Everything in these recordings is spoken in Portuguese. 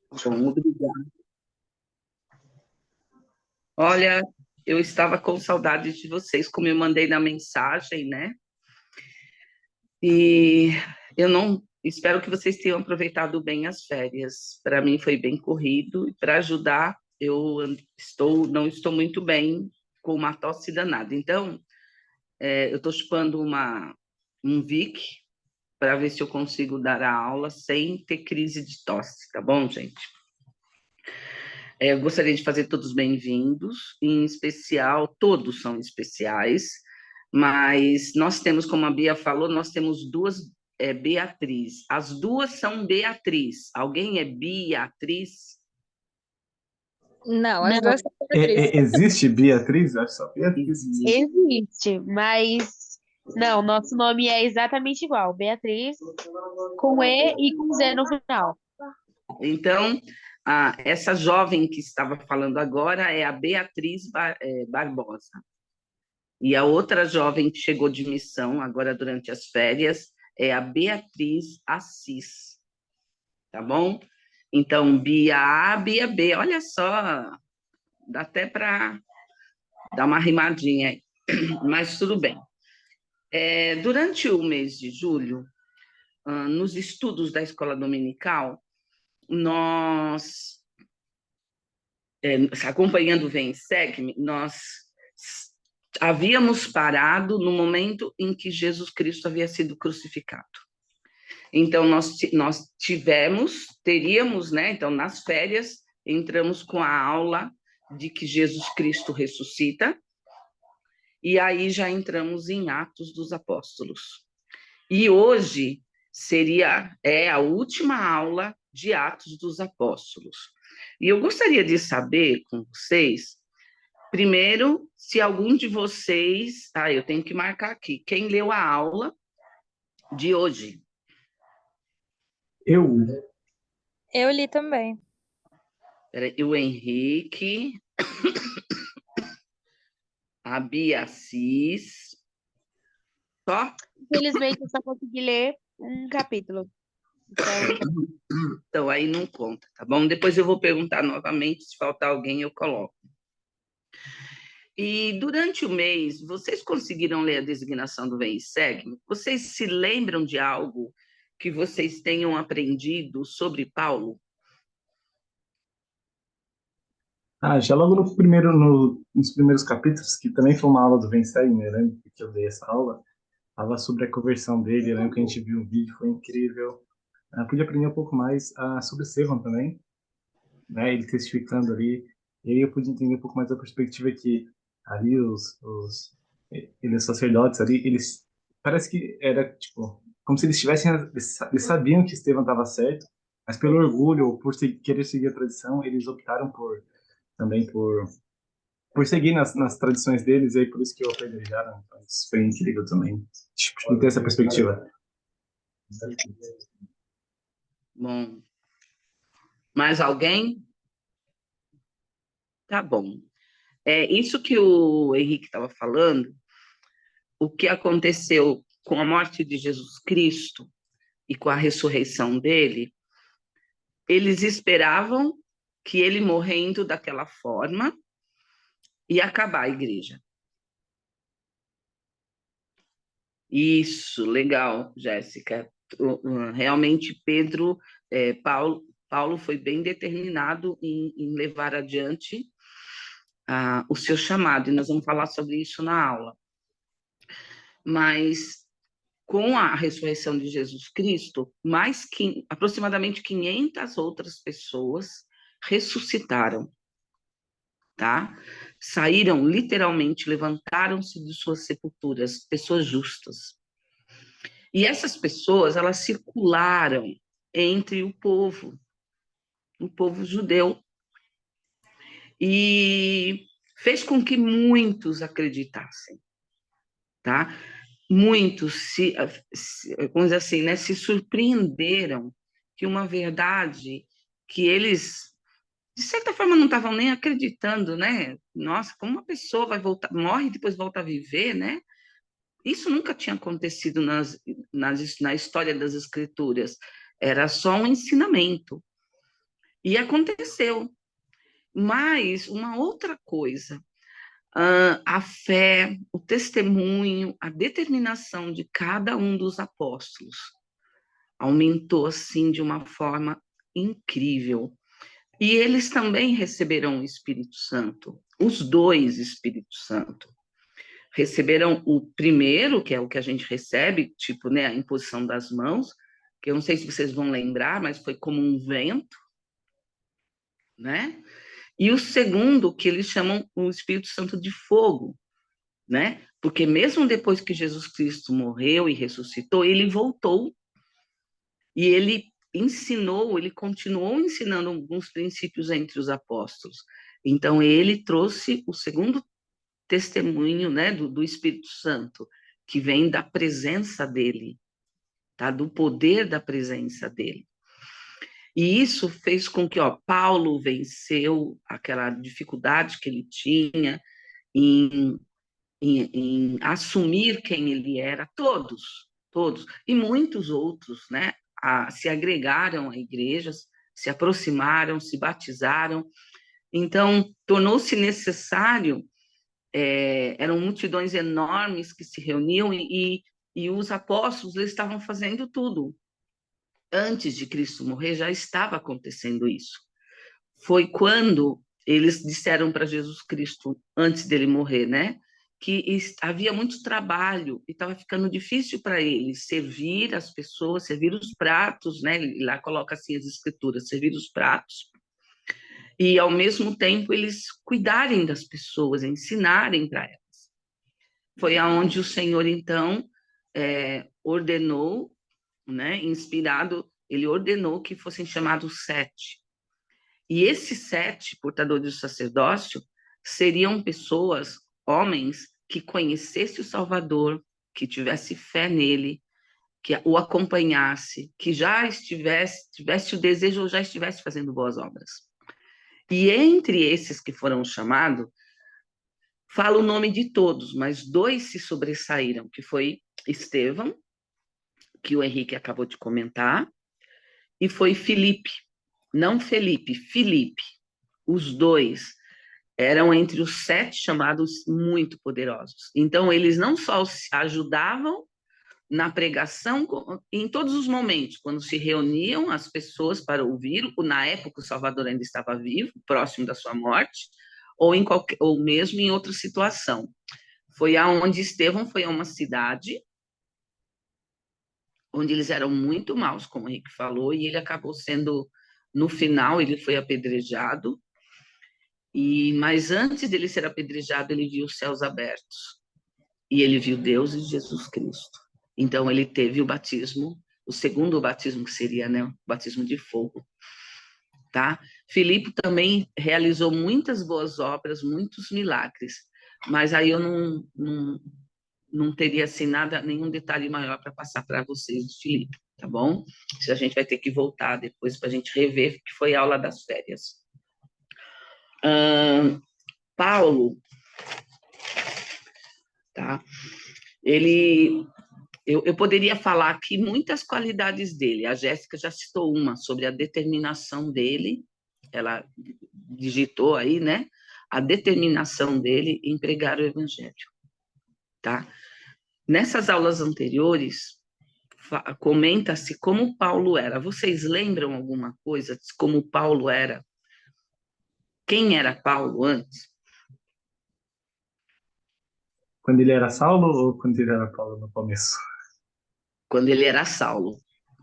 Bom, obrigada. Olha, eu estava com saudade de vocês, como eu mandei na mensagem, né? E eu não espero que vocês tenham aproveitado bem as férias. Para mim foi bem corrido e para ajudar, não estou muito bem com uma tosse danada. Então, eu estou chupando um Vic para ver se eu consigo dar a aula sem ter crise de tosse, tá bom, gente? Eu gostaria de fazer todos bem-vindos, em especial, todos são especiais, mas nós temos, como a Bia falou, nós temos duas Beatriz. As duas são Beatriz. Alguém é Beatriz? Não, as Não, duas são Beatriz. Existe Beatriz? Acho só Beatriz. Existe. Existe, mas não, nosso nome é exatamente igual. Beatriz com E com Z no final. Então, essa jovem que estava falando agora é a Beatriz Barbosa. E a outra jovem que chegou de missão agora durante as férias é a Beatriz Assis, tá bom? Então, Bia A, Bia B, olha só, dá até para dar uma rimadinha aí, mas tudo bem. Durante o mês de julho, nos estudos da escola dominical, nós, acompanhando o Vem e Segue-me, nós havíamos parado no momento em que Jesus Cristo havia sido crucificado. Então, nós teríamos, né? Então, nas férias, entramos com a aula de que Jesus Cristo ressuscita, e aí já entramos em Atos dos Apóstolos. E hoje é a última aula de Atos dos Apóstolos. E eu gostaria de saber com vocês, primeiro, se algum de vocês, eu tenho que marcar aqui, quem leu a aula de hoje? Eu, Eu li também. O Henrique, a Bia Assis, só? Infelizmente, eu só consegui ler um capítulo. Então, aí não conta, tá bom? Depois eu vou perguntar novamente, se faltar alguém, eu coloco. E durante o mês, vocês conseguiram ler a designação do Vem e Segue? Vocês se lembram de algo que vocês tenham aprendido sobre Paulo? já logo nos primeiros capítulos, que também foi uma aula do Vencer, né? Eu lembro que eu dei essa aula, fala sobre a conversão dele. Eu lembro que a gente viu um vídeo, foi incrível. Pude aprender um pouco mais sobre Estevão também, né? Ele testificando ali. E aí eu pude entender um pouco mais da perspectiva que ali eles sacerdotes ali, eles parece que era tipo como se eles tivessem, eles sabiam que Estevão estava certo, mas pelo orgulho ou por querer seguir a tradição, eles optaram também por seguir nas tradições deles, e aí por isso que o apedrejaram. Então, isso foi incrível também, tipo, ter essa perspectiva. Bom, mais alguém? Tá bom. Isso que o Henrique estava falando, o que aconteceu com a morte de Jesus Cristo e com a ressurreição dele, eles esperavam que ele morrendo daquela forma ia acabar a igreja. Isso, legal, Jéssica. Realmente, Paulo foi bem determinado em levar adiante o seu chamado, e nós vamos falar sobre isso na aula. Mas, com a ressurreição de Jesus Cristo, aproximadamente 500 outras pessoas ressuscitaram, tá? Saíram, literalmente, levantaram-se de suas sepulturas, pessoas justas. E essas pessoas, elas circularam entre o povo judeu, e fez com que muitos acreditassem, tá? Muitos vamos dizer assim, né, se surpreenderam que uma verdade que eles, de certa forma, não estavam nem acreditando, né? Nossa, como uma pessoa vai voltar, morre e depois volta a viver, né? Isso nunca tinha acontecido na história das Escrituras. Era só um ensinamento. E aconteceu. Mas uma outra coisa, a fé, o testemunho, a determinação de cada um dos apóstolos aumentou assim de uma forma incrível. E eles também receberam o Espírito Santo, os dois Espíritos Santo. Receberam o primeiro, que é o que a gente recebe, tipo, né, a imposição das mãos, que eu não sei se vocês vão lembrar, mas foi como um vento, né? E o segundo, que eles chamam o Espírito Santo de fogo, né? Porque mesmo depois que Jesus Cristo morreu e ressuscitou, ele voltou e ele ensinou, ele continuou ensinando alguns princípios entre os apóstolos. Então, ele trouxe o segundo testemunho, né, do Espírito Santo, que vem da presença dele, tá? Do poder da presença dele. E isso fez com que, Paulo venceu aquela dificuldade que ele tinha em, em assumir quem ele era, todos, e muitos outros, né, se agregaram a igrejas, se aproximaram, se batizaram. Então, tornou-se necessário, eram multidões enormes que se reuniam e os apóstolos eles estavam fazendo tudo. Antes de Cristo morrer, já estava acontecendo isso. Foi quando eles disseram para Jesus Cristo, antes dele morrer, né, que havia muito trabalho e estava ficando difícil para eles servir as pessoas, servir os pratos, né, lá coloca assim as escrituras, servir os pratos, e ao mesmo tempo eles cuidarem das pessoas, ensinarem para elas. Foi aonde o Senhor, então, ordenou, né, inspirado, ele ordenou que fossem chamados 7. E esses 7 portadores do sacerdócio seriam pessoas, homens, que conhecessem o Salvador, que tivesse fé nele, que o acompanhasse, que já tivesse o desejo ou já estivesse fazendo boas obras. E entre esses que foram chamados, falo o nome de todos, mas 2 se sobressaíram, que foi Estevão, que o Henrique acabou de comentar, e foi Filipe, não Felipe, Filipe. Os 2 eram entre os 7 chamados muito poderosos. Então, eles não só se ajudavam na pregação, em todos os momentos, quando se reuniam as pessoas para ouvir, na época o Salvador ainda estava vivo, próximo da sua morte, ou mesmo em outra situação. Foi aonde Estevão foi a uma cidade onde eles eram muito maus, como o Henrique falou, e ele acabou sendo, no final, ele foi apedrejado, mas antes dele ser apedrejado, ele viu os céus abertos, e ele viu Deus e Jesus Cristo. Então, ele teve o batismo, o segundo batismo, que seria, né, o batismo de fogo. Tá? Filipe também realizou muitas boas obras, muitos milagres, mas aí eu não teria assim nada, nenhum detalhe maior para passar para vocês de Filipe, tá bom? Isso a gente vai ter que voltar depois para a gente rever, que foi a aula das férias. Paulo, tá? Eu poderia falar aqui muitas qualidades dele. A Jéssica já citou uma sobre a determinação dele. Ela digitou aí, né? A determinação dele em pregar o evangelho, tá? Nessas aulas anteriores, comenta-se como Paulo era. Vocês lembram alguma coisa de como Paulo era? Quem era Paulo antes? Quando ele era Saulo ou quando ele era Paulo no começo? Quando ele era Saulo.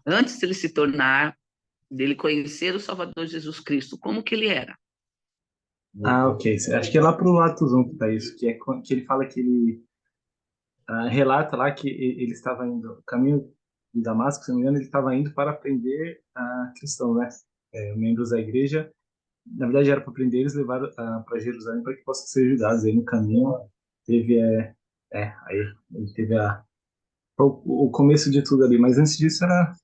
Antes de ele se tornar, dele conhecer o Salvador Jesus Cristo, como que ele era? Ah, ok. Acho que é lá pro Atos 1 que tá isso, que ele fala que ele relata lá que ele estava indo, caminho de Damasco, se não me engano, ele estava indo para aprender a cristão, né? Membros da igreja. Na verdade, era para prender eles, levar para Jerusalém para que possam ser ajudados. Aí no caminho teve, aí ele teve o começo de tudo ali. Mas antes disso era,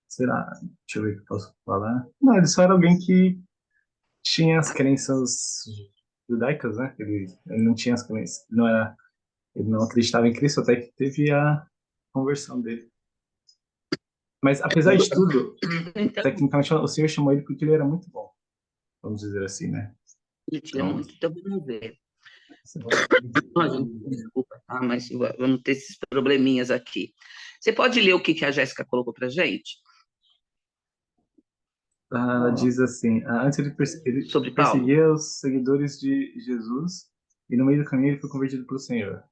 será, deixa eu ver o que eu posso falar. Não, ele só era alguém que tinha as crenças judaicas, né? Ele não tinha as crenças, ele não acreditava em Cristo até que teve a conversão dele. Mas apesar de tudo, Então, tecnicamente o Senhor chamou ele porque ele era muito bom. vamos dizer assim, né? Ele tinha Então, muito, então vamos ver. você pode- Ó, gente, desculpa, tá? Mas vamos ter esses probleminhas aqui. Você pode ler o que a Jéssica colocou para gente ela diz assim, antes ele sobre Paulo? perseguia os seguidores de Jesus e no meio do caminho ele foi convertido pelo Senhor.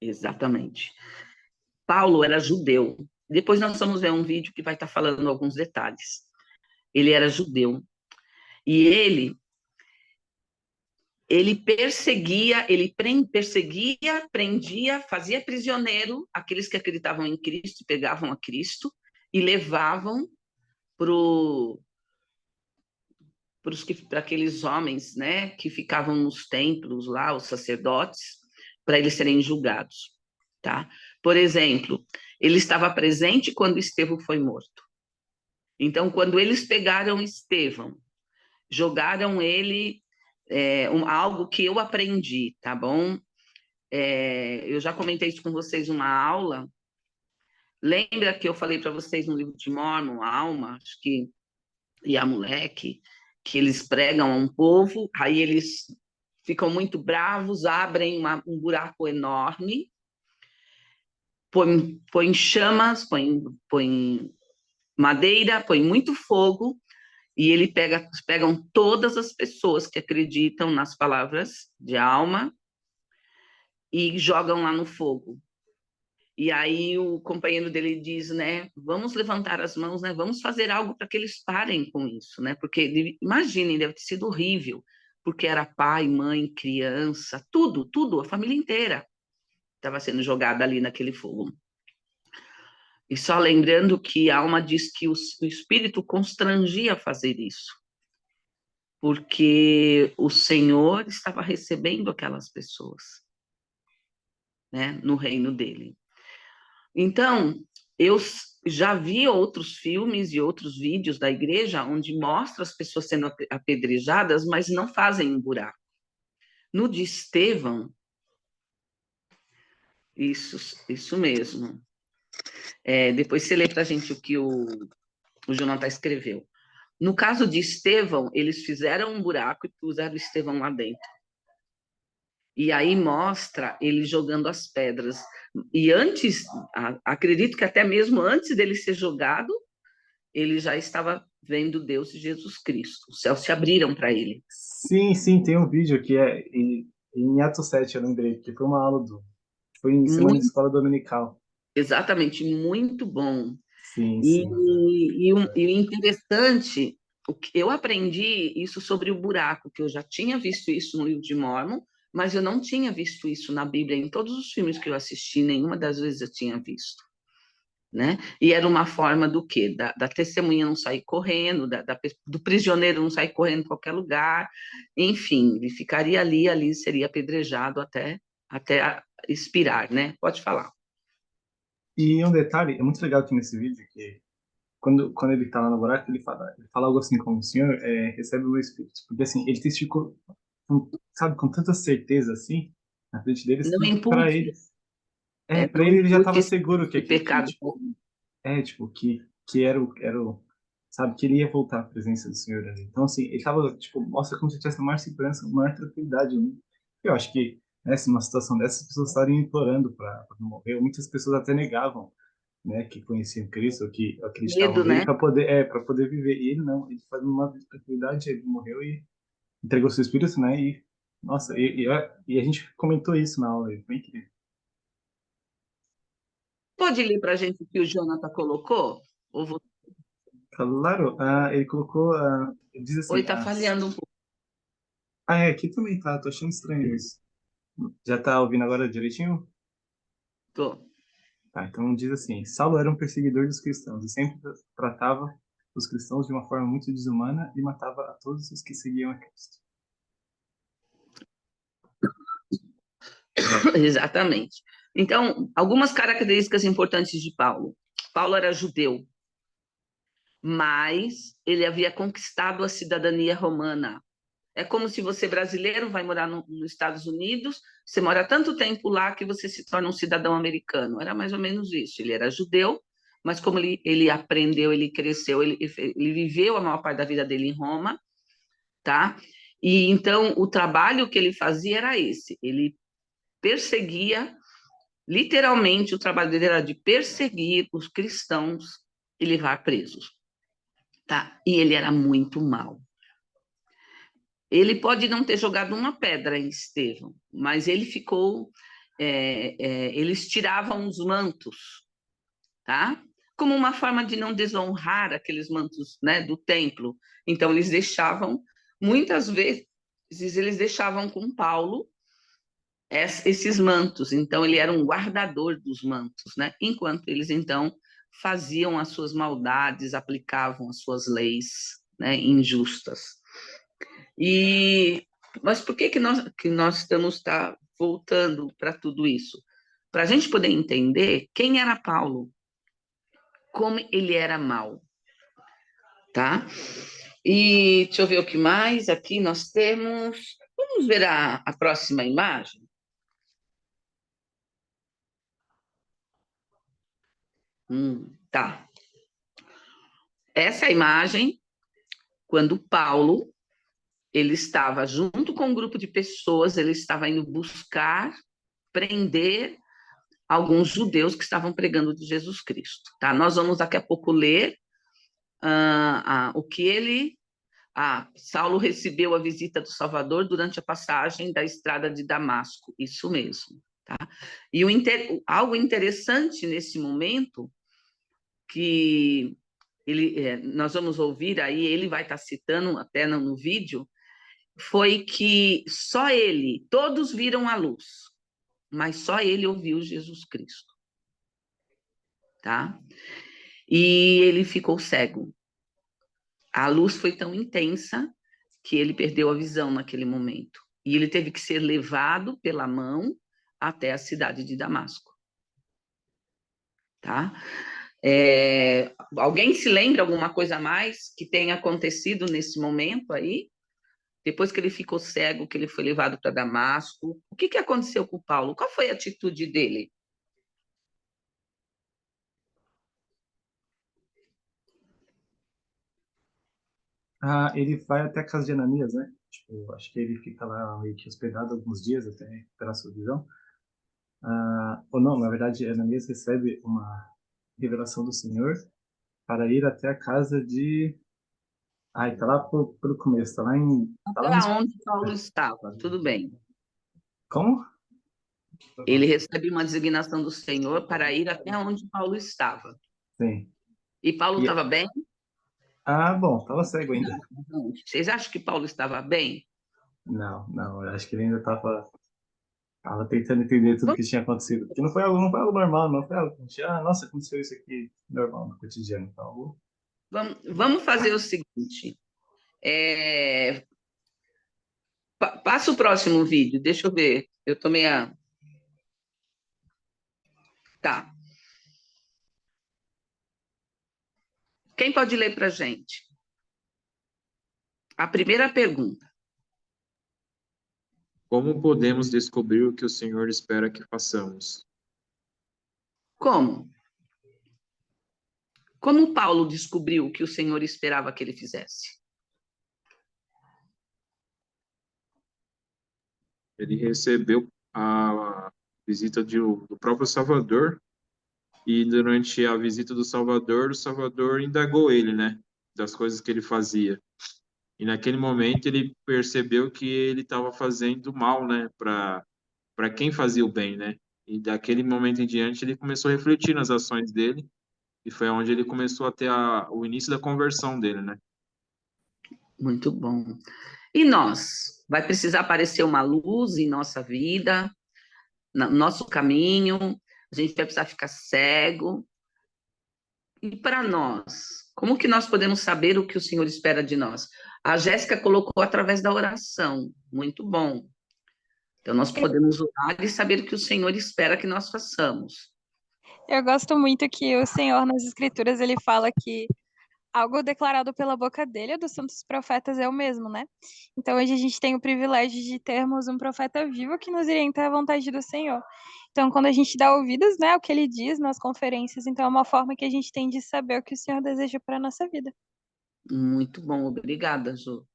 Exatamente. Paulo era judeu. Depois nós vamos ver um vídeo que vai estar falando alguns detalhes. Ele era judeu e ele perseguia, perseguia, prendia, fazia prisioneiro aqueles que acreditavam em Cristo, pegavam a Cristo e levavam para aqueles homens, né, que ficavam nos templos lá, os sacerdotes, para eles serem julgados, tá? Por exemplo, ele estava presente quando Estevão foi morto. Então, quando eles pegaram Estevão, jogaram ele algo que eu aprendi, tá bom? Eu já comentei isso com vocês numa aula. Lembra que eu falei para vocês no livro de Mórmon, a alma, acho que e a moleque, que eles pregam a um povo, aí eles ficam muito bravos, abrem um buraco enorme, põe chamas, põe madeira, põe muito fogo, e pegam todas as pessoas que acreditam nas palavras de alma e jogam lá no fogo. E aí o companheiro dele diz, né, vamos levantar as mãos, né, vamos fazer algo para que eles parem com isso, né, porque imaginem, deve ter sido horrível, porque era pai, mãe, criança, tudo, a família inteira estava sendo jogada ali naquele fogo. E só lembrando que a alma diz que o espírito constrangia a fazer isso, porque o Senhor estava recebendo aquelas pessoas, né, no reino dele. Então, eu já vi outros filmes e outros vídeos da igreja onde mostra as pessoas sendo apedrejadas, mas não fazem um buraco. No de Estevão, isso mesmo. Depois você lê para a gente o que o Jonathan escreveu. No caso de Estevão, eles fizeram um buraco e puseram Estevão lá dentro. E aí mostra ele jogando as pedras. E antes, acredito que até mesmo antes dele ser jogado, ele já estava vendo Deus e Jesus Cristo. Os céus se abriram para ele. Sim, tem um vídeo que é em Atos 7, eu lembrei, que foi uma aula foi em semana de Muito, escola dominical. exatamente, muito bom. Sim. E o interessante, o que eu aprendi isso sobre o buraco, que eu já tinha visto isso no livro de Mórmon, mas eu não tinha visto isso na Bíblia, em todos os filmes que eu assisti, nenhuma das vezes eu tinha visto. Né? E era uma forma do quê? Da testemunha não sair correndo, do prisioneiro não sair correndo em qualquer lugar, enfim, ele ficaria ali seria apedrejado até expirar, né? Pode falar. E um detalhe, é muito legal aqui nesse vídeo, que quando ele tá lá no buraco, ele fala algo assim como o senhor recebe o meu espírito. Porque assim, ele testificou, sabe, com tanta certeza assim, na frente deles, Não que impute, para não ele já estava impute seguro esse pecado. tipo, tipo, que sabe, que ele ia voltar à presença do Senhor ali. Então, assim, ele tava, tipo, mostra como se tivesse maior segurança, maior tranquilidade, né? Eu acho que, né, se uma situação dessas, as pessoas estariam implorando para não morrer. Muitas pessoas até negavam, né, que conheciam Cristo, ou que acreditavam Medo, nele, né? para poder viver. E ele não, ele faz uma vida de tranquilidade, ele morreu e entregou seu espírito, né, e, nossa, e a gente comentou isso na aula, foi incrível. Pode ler para a gente o que o Jonathan colocou? Ou Claro, ele colocou, ele diz assim, está falhando um pouco? aqui também tá, tô achando estranho isso. Já tá ouvindo agora direitinho? Tô. Tá, então diz assim: Saulo era um perseguidor dos cristãos e sempre tratava os cristãos de uma forma muito desumana e matava a todos os que seguiam a Cristo. Exatamente. Então, algumas características importantes de Paulo. Paulo era judeu, mas ele havia conquistado a cidadania romana. É como se você, brasileiro, vai morar nos Estados Unidos, você mora tanto tempo lá que você se torna um cidadão americano. Era mais ou menos isso. Ele era judeu, mas como ele aprendeu, ele cresceu, ele viveu a maior parte da vida dele em Roma, tá? E então o trabalho que ele fazia era esse, ele perseguia, literalmente o trabalho dele era de perseguir os cristãos e levar presos, tá? E ele era muito mau. Ele pode não ter jogado uma pedra em Estevão, mas ele ficou, eles tiravam os mantos, tá? Como uma forma de não desonrar aqueles mantos, né, do templo. Então eles deixavam, muitas vezes eles deixavam com Paulo esses mantos. Então ele era um guardador dos mantos, né? Enquanto eles então faziam as suas maldades, aplicavam as suas leis, né, injustas. Mas por que nós estamos voltando para tudo isso? Para a gente poder entender quem era Paulo, como ele era mau, tá? E deixa eu ver o que mais. Aqui nós temos. Vamos ver a próxima imagem. Tá. Essa imagem, quando Paulo ele estava junto com um grupo de pessoas, ele estava indo buscar prender alguns judeus que estavam pregando de Jesus Cristo. Tá? Nós vamos daqui a pouco ler o que ele... Saulo recebeu a visita do Salvador durante a passagem da estrada de Damasco, isso mesmo. Tá? E algo interessante nesse momento, que nós vamos ouvir aí, ele vai estar citando até no vídeo, foi que só ele, todos viram a luz, mas só ele ouviu Jesus Cristo. Tá? E ele ficou cego. A luz foi tão intensa que ele perdeu a visão naquele momento. E ele teve que ser levado pela mão até a cidade de Damasco. Tá? Alguém se lembra alguma coisa a mais que tenha acontecido nesse momento aí? Depois que ele ficou cego, que ele foi levado para Damasco, o que aconteceu com o Paulo? Qual foi a atitude dele? Ele vai até a casa de Ananias, né? Tipo, acho que ele fica lá meio que hospedado alguns dias até recuperar sua visão. Ou não, na verdade, Ananias recebe uma revelação do Senhor para ir até a casa de... Tá lá pro começo, tá lá Para onde Paulo estava, tudo bem. Como? Ele recebe uma designação do Senhor para ir até onde Paulo estava. Sim. E Paulo estava bem? Bom, estava cego ainda. Vocês acham que Paulo estava bem? Não, eu acho que ele ainda estava tentando entender tudo que tinha acontecido. Porque não foi algo normal, não foi algo que a gente, nossa, aconteceu isso aqui normal no cotidiano. Então, Vamos fazer o seguinte. Passa o próximo vídeo, deixa eu ver. Eu tomei a... Tá. Quem pode ler para a gente? A primeira pergunta. Como podemos descobrir o que o Senhor espera que façamos? Como? Como Paulo descobriu o que o Senhor esperava que ele fizesse? Ele recebeu a visita do próprio Salvador, e durante a visita do Salvador, o Salvador indagou ele, né, das coisas que ele fazia. E naquele momento ele percebeu que ele estava fazendo mal, né, para quem fazia o bem, né? E daquele momento em diante ele começou a refletir nas ações dele, e foi onde ele começou a ter o início da conversão dele, né? Muito bom. E nós? Vai precisar aparecer uma luz em nossa vida, no nosso caminho, a gente vai precisar ficar cego. E para nós? Como que nós podemos saber o que o Senhor espera de nós? A Jéssica colocou através da oração. Muito bom. Então, nós podemos orar e saber o que o Senhor espera que nós façamos. Eu gosto muito que o Senhor, nas Escrituras, ele fala que algo declarado pela boca dele ou dos santos profetas é o mesmo, né? Então hoje a gente tem o privilégio de termos um profeta vivo que nos orienta à vontade do Senhor. Então quando a gente dá ouvidos, né, ao que ele diz nas conferências, então é uma forma que a gente tem de saber o que o Senhor deseja para a nossa vida. Muito bom, obrigada, Ju.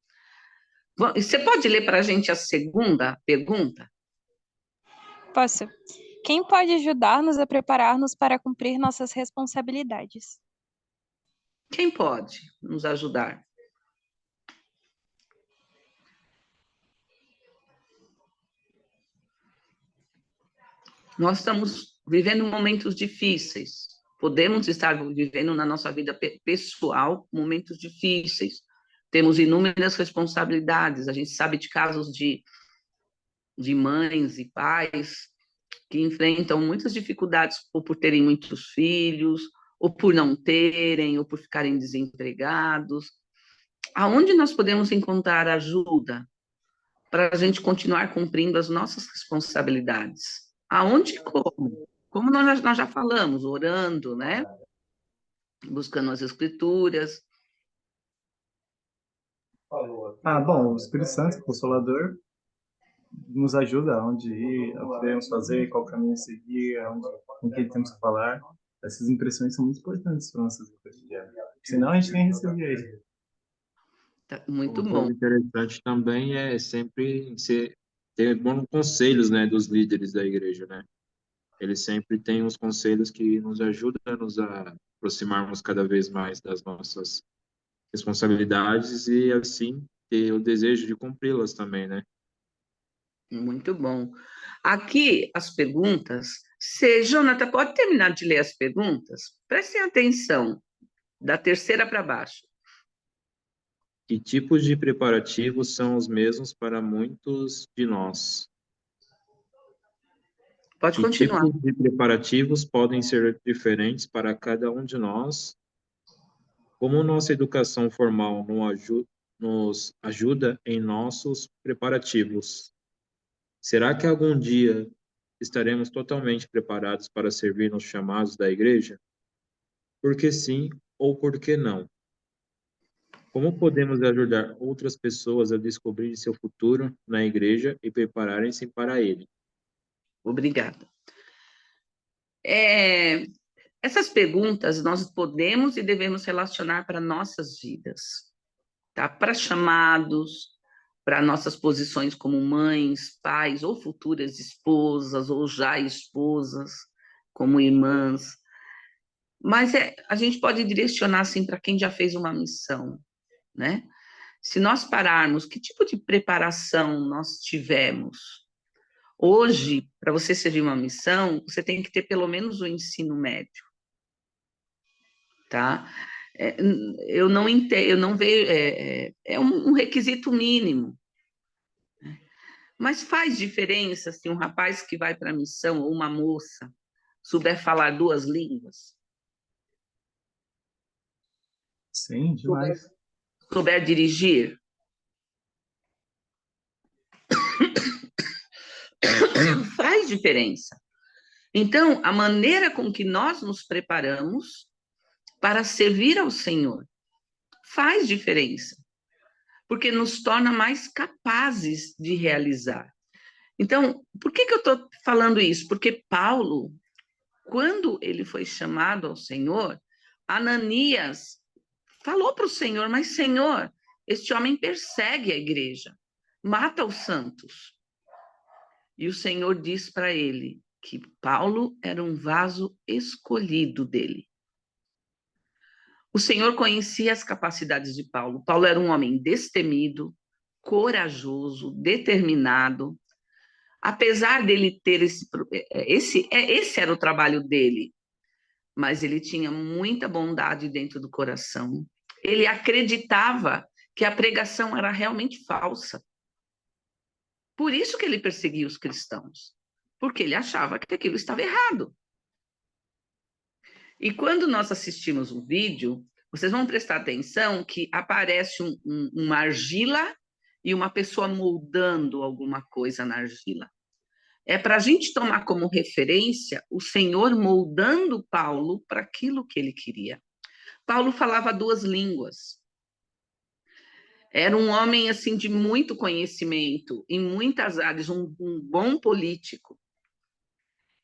Você pode ler para a gente a segunda pergunta? Posso? Quem pode ajudar-nos a preparar-nos para cumprir nossas responsabilidades? Quem pode nos ajudar? Nós estamos vivendo momentos difíceis. Podemos estar vivendo na nossa vida pessoal momentos difíceis. Temos inúmeras responsabilidades. A gente sabe de casos de mães e pais que enfrentam muitas dificuldades ou por terem muitos filhos, ou por não terem, ou por ficarem desempregados. Aonde nós podemos encontrar ajuda para a gente continuar cumprindo as nossas responsabilidades? Aonde e como? Como nós já falamos, orando, né? Buscando as escrituras. Bom, o Espírito Santo, Consolador, nos ajuda onde ir, o que devemos fazer, qual caminho seguir, com quem temos que falar. Essas impressões são muito importantes para nossas vidas cotidianas. Senão a gente nem recebia ele. Tá muito Uma bom. coisa interessante também é sempre ter bons conselhos, né, dos líderes da igreja, né? Eles sempre têm uns conselhos que nos ajudam a nos aproximarmos cada vez mais das nossas responsabilidades e, assim, ter o desejo de cumpri-las também, né? Muito bom. Aqui, as perguntas. Jonathan, pode terminar de ler as perguntas? Prestem atenção, da terceira para baixo. Que tipos de preparativos são os mesmos para muitos de nós? Pode Que continuar. tipos de preparativos podem ser diferentes para cada um de nós? Como nossa educação formal nos ajuda em nossos preparativos? Será que algum dia estaremos totalmente preparados para servir nos chamados da igreja? Por que sim ou por que não? Como podemos ajudar outras pessoas a descobrir seu futuro na igreja e prepararem-se para ele? Obrigada. Essas perguntas nós podemos e devemos relacionar para nossas vidas, tá? Para chamados, para nossas posições como mães, pais ou futuras esposas ou já esposas, como irmãs. Mas a gente pode direcionar assim para quem já fez uma missão, né? Se nós pararmos, que tipo de preparação nós tivemos? Hoje, para você servir uma missão, você tem que ter pelo menos o ensino médio, tá? Eu não entendo, eu não vejo, é um requisito mínimo. Mas faz diferença se um rapaz que vai para a missão ou uma moça souber falar duas línguas? Sim, demais. Souber dirigir? Faz diferença. Então, a maneira com que nós nos preparamos para servir ao Senhor faz diferença, porque nos torna mais capazes de realizar. Então, por que eu estou falando isso? Porque Paulo, quando ele foi chamado ao Senhor, Ananias falou para o Senhor, mas Senhor, este homem persegue a igreja, mata os santos. E o Senhor diz para ele que Paulo era um vaso escolhido dele. O Senhor conhecia as capacidades de Paulo. Paulo era um homem destemido, corajoso, determinado. Apesar dele ter esse era o trabalho dele, mas ele tinha muita bondade dentro do coração. Ele acreditava que a pregação era realmente falsa. Por isso que ele perseguia os cristãos, porque ele achava que aquilo estava errado. E quando nós assistimos um vídeo, vocês vão prestar atenção que aparece uma argila e uma pessoa moldando alguma coisa na argila. É para a gente tomar como referência o Senhor moldando Paulo para aquilo que ele queria. Paulo falava 2 línguas. Era um homem assim de muito conhecimento em muitas áreas, um bom político.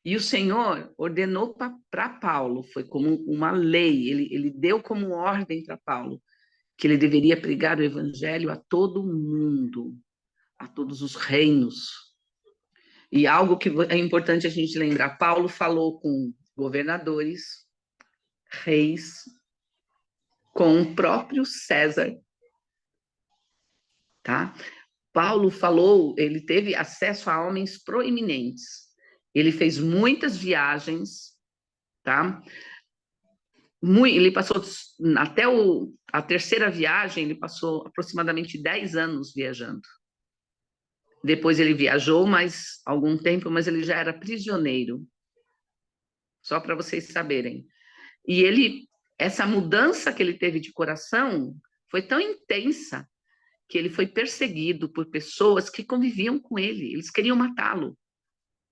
E o Senhor ordenou para Paulo, foi como uma lei, ele deu como ordem para Paulo, que ele deveria pregar o evangelho a todo mundo, a todos os reinos. E algo que é importante a gente lembrar, Paulo falou com governadores, reis, com o próprio César, tá? Paulo falou, ele teve acesso a homens proeminentes. Ele fez muitas viagens, tá? Ele passou até a terceira viagem, ele passou aproximadamente 10 anos viajando. Depois ele viajou mais algum tempo, mas ele já era prisioneiro. Só para vocês saberem. E essa mudança que ele teve de coração foi tão intensa que ele foi perseguido por pessoas que conviviam com ele. Eles queriam matá-lo.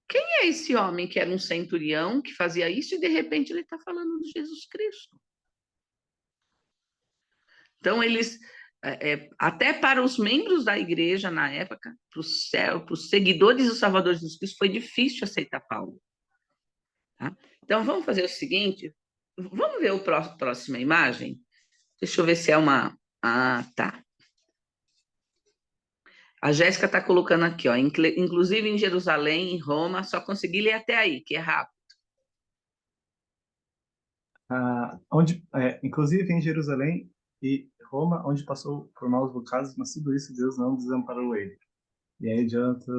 Quem é esse homem que era um centurião, que fazia isso, e de repente ele está falando de Jesus Cristo? Então, eles, até para os membros da igreja na época, para os seguidores do Salvador Jesus Cristo, foi difícil aceitar Paulo. Tá? Então, vamos fazer o seguinte, vamos ver a próxima imagem? Deixa eu ver se é uma... Ah, tá. A Jéssica está colocando aqui, ó, inclusive em Jerusalém, em Roma, só consegui ler até aí, que é rápido. Inclusive em Jerusalém e Roma, onde passou por maus bocados, mas tudo isso Deus não desamparou ele. E aí adianta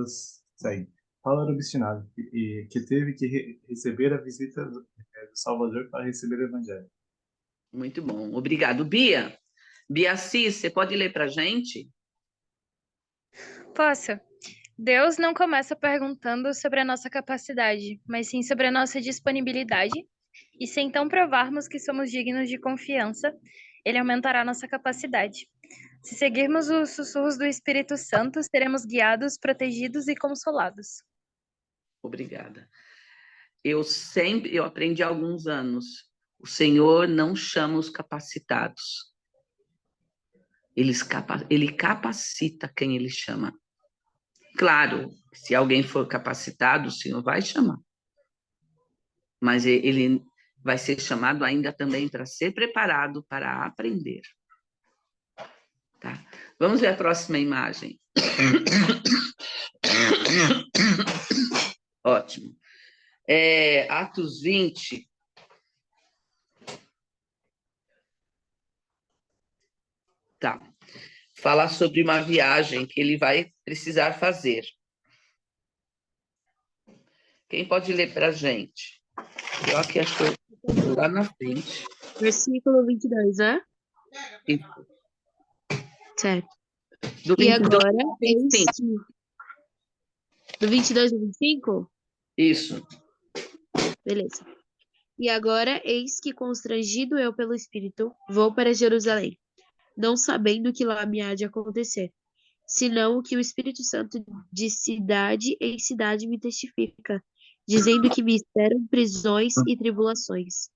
segue. Paulo era obstinado e que teve que receber a visita do Salvador para receber o Evangelho. Muito bom, obrigado. Bia Cis, você pode ler para a gente? Posso? Deus não começa perguntando sobre a nossa capacidade, mas sim sobre a nossa disponibilidade. E se então provarmos que somos dignos de confiança, Ele aumentará nossa capacidade. Se seguirmos os sussurros do Espírito Santo, seremos guiados, protegidos e consolados. Obrigada. Eu aprendi há alguns anos, o Senhor não chama os capacitados. Ele capacita quem Ele chama. Claro, se alguém for capacitado, o Senhor vai chamar. Mas ele vai ser chamado ainda também para ser preparado para aprender. Tá? Vamos ver a próxima imagem. Ótimo. Atos 20. Tá. Fala sobre uma viagem que ele vai precisar fazer. Quem pode ler para a gente? Eu aqui acho que eu estou lá na frente. Versículo 22, né? Isso. Certo. Do E 22 agora, ao 25. Do 22 ao 25? Isso. Beleza. E agora, eis que, constrangido eu pelo Espírito, vou para Jerusalém, não sabendo o que lá me há de acontecer, senão o que o Espírito Santo de cidade em cidade me testifica, dizendo que me esperam prisões e tribulações.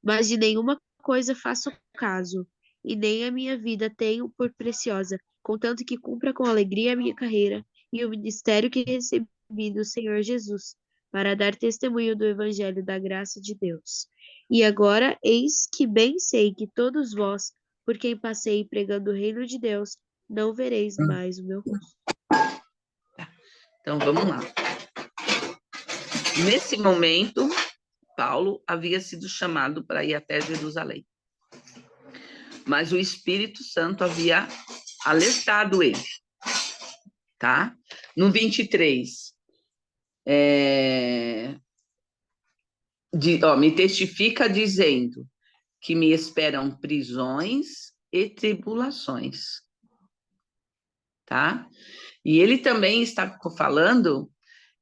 Mas de nenhuma coisa faço caso, e nem a minha vida tenho por preciosa, contanto que cumpra com alegria a minha carreira e o ministério que recebi do Senhor Jesus, para dar testemunho do Evangelho da graça de Deus. E agora, eis que bem sei que todos vós, por quem passei pregando o reino de Deus, não vereis mais o meu rosto. Então, vamos lá. Nesse momento, Paulo havia sido chamado para ir até Jerusalém. Mas o Espírito Santo havia alertado ele. Tá? No 23, me testifica dizendo que me esperam prisões e tribulações. Tá? E ele também está falando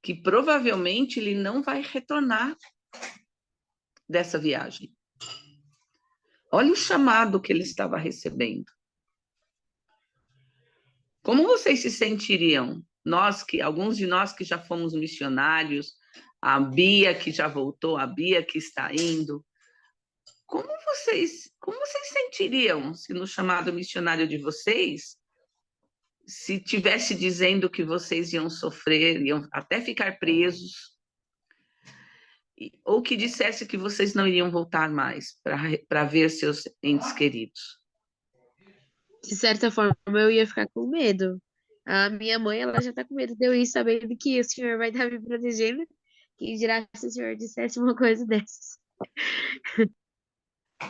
que provavelmente ele não vai retornar dessa viagem. Olha o chamado que ele estava recebendo. Como vocês se sentiriam? Alguns de nós que já fomos missionários, a Bia que já voltou, a Bia que está indo. Como vocês Como vocês sentiriam se no chamado missionário de vocês, se tivesse dizendo que vocês iam sofrer, iam até ficar presos, ou que dissesse que vocês não iriam voltar mais para ver seus entes queridos? De certa forma, eu ia ficar com medo. A minha mãe, ela já tá com medo de eu ir sabendo que o senhor vai estar me protegendo. Quem dirá se o senhor dissesse uma coisa dessas?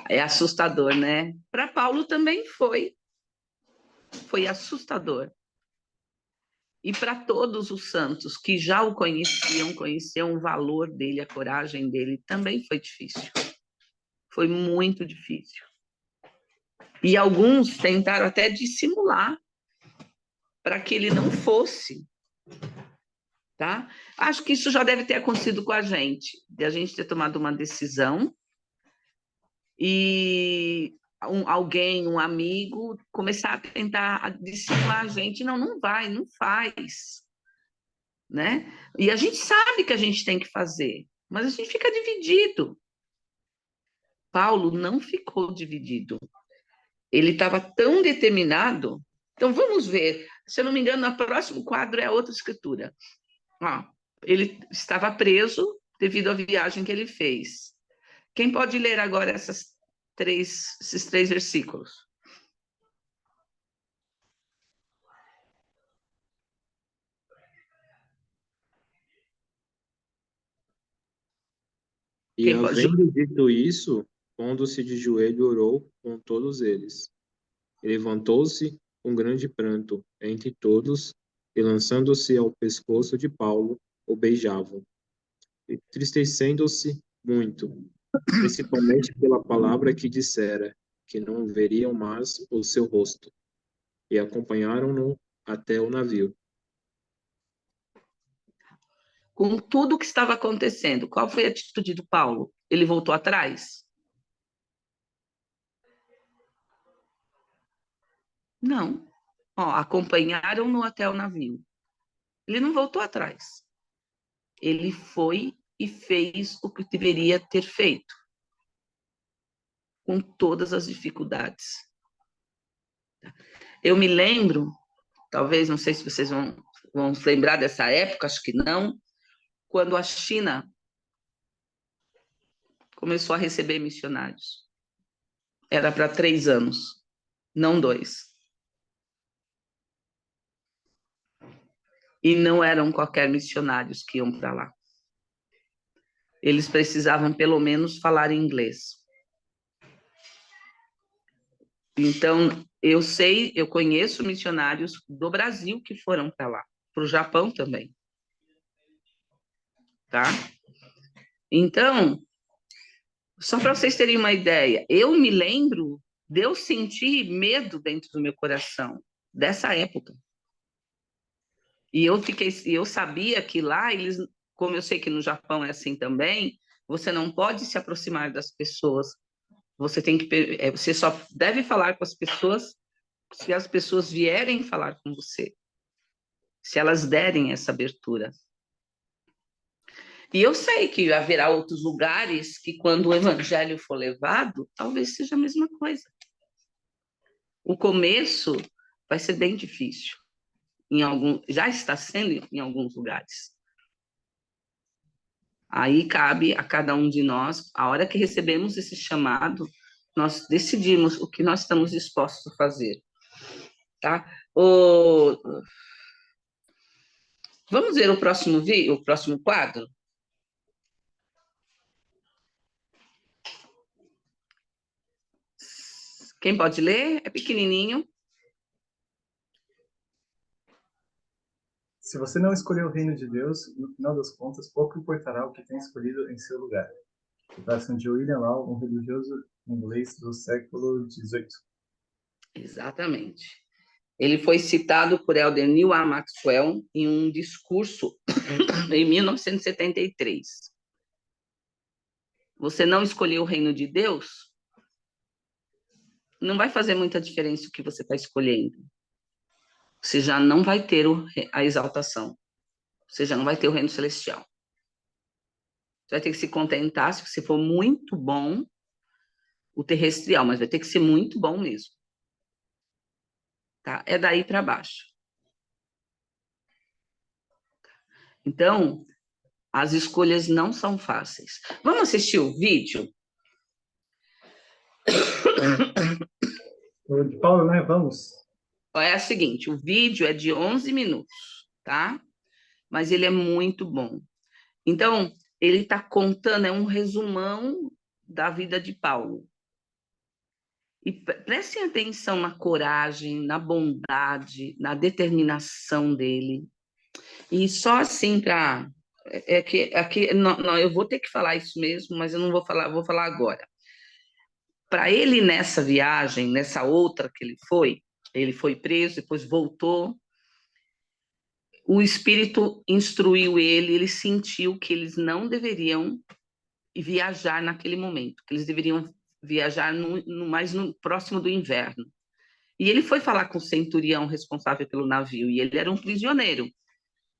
É assustador, né? Para Paulo também foi assustador. E para todos os santos que já o conheciam o valor dele, a coragem dele, também foi difícil. Foi muito difícil. E alguns tentaram até dissimular para que ele não fosse, tá? Acho que isso já deve ter acontecido com a gente, de a gente ter tomado uma decisão e alguém, um amigo, começar a tentar dissimular a gente. Não, não vai, não faz, né? E a gente sabe que a gente tem que fazer, mas a gente fica dividido. Paulo não ficou dividido. Ele estava tão determinado. Então, vamos ver. Se eu não me engano, no próximo quadro é outra escritura. Ó, ele estava preso devido à viagem que ele fez. Quem pode ler agora esses três versículos? E Quem pode? havendo dito isso, pondo-se de joelho, orou com todos eles. E levantou-se com grande pranto entre todos, e lançando-se ao pescoço de Paulo, o beijavam, entristecendo-se muito, principalmente pela palavra que dissera, que não veriam mais o seu rosto, e acompanharam-no até o navio. Com tudo que estava acontecendo, qual foi a atitude do Paulo? Ele voltou atrás? Não. Ó, acompanharam-no até o navio. Ele não voltou atrás. Ele foi e fez o que deveria ter feito, com todas as dificuldades. Eu me lembro, talvez, não sei se vocês vão se lembrar dessa época, acho que não, quando a China começou a receber missionários. Era para 3 anos, não 2. E não eram qualquer missionários que iam para lá. Eles precisavam, pelo menos, falar inglês. Então, eu conheço missionários do Brasil que foram para lá, para o Japão também. Tá? Então, só para vocês terem uma ideia, eu me lembro de eu sentir medo dentro do meu coração, dessa época. E eu sabia que lá, eles, como eu sei que no Japão é assim também, você não pode se aproximar das pessoas. Você só deve falar com as pessoas se as pessoas vierem falar com você, se elas derem essa abertura. E eu sei que haverá outros lugares que, quando o evangelho for levado, talvez seja a mesma coisa. O começo vai ser bem difícil. Já está sendo em alguns lugares. Aí cabe a cada um de nós, a hora que recebemos esse chamado, nós decidimos o que nós estamos dispostos a fazer. Tá? Vamos ver o próximo quadro? Quem pode ler? É pequenininho. Se você não escolher o reino de Deus, no final das contas, pouco importará o que tem escolhido em seu lugar. Citação de William Law, um religioso inglês do século XVIII. Exatamente. Ele foi citado por Elder Neil A. Maxwell em um discurso em 1973. Você não escolheu o reino de Deus, não vai fazer muita diferença o que você está escolhendo. Você já não vai ter a exaltação. Você já não vai ter o reino celestial. Você vai ter que se contentar, se você for muito bom, o terrestrial, mas vai ter que ser muito bom mesmo. Tá? É daí para baixo. Então, as escolhas não são fáceis. Vamos assistir o vídeo? De Paulo, né? Vamos. É o seguinte, o vídeo é de 11 minutos, tá? Mas ele é muito bom. Então, ele está contando, é um resumão da vida de Paulo. E prestem atenção na coragem, na bondade, na determinação dele. E só assim para... não, eu vou ter que falar isso mesmo, mas eu não vou falar, vou falar agora. Para ele, nessa viagem, nessa outra que ele foi preso, depois voltou, o Espírito instruiu ele sentiu que eles não deveriam viajar naquele momento, que eles deveriam viajar mais próximo do inverno. E ele foi falar com o centurião responsável pelo navio, e ele era um prisioneiro,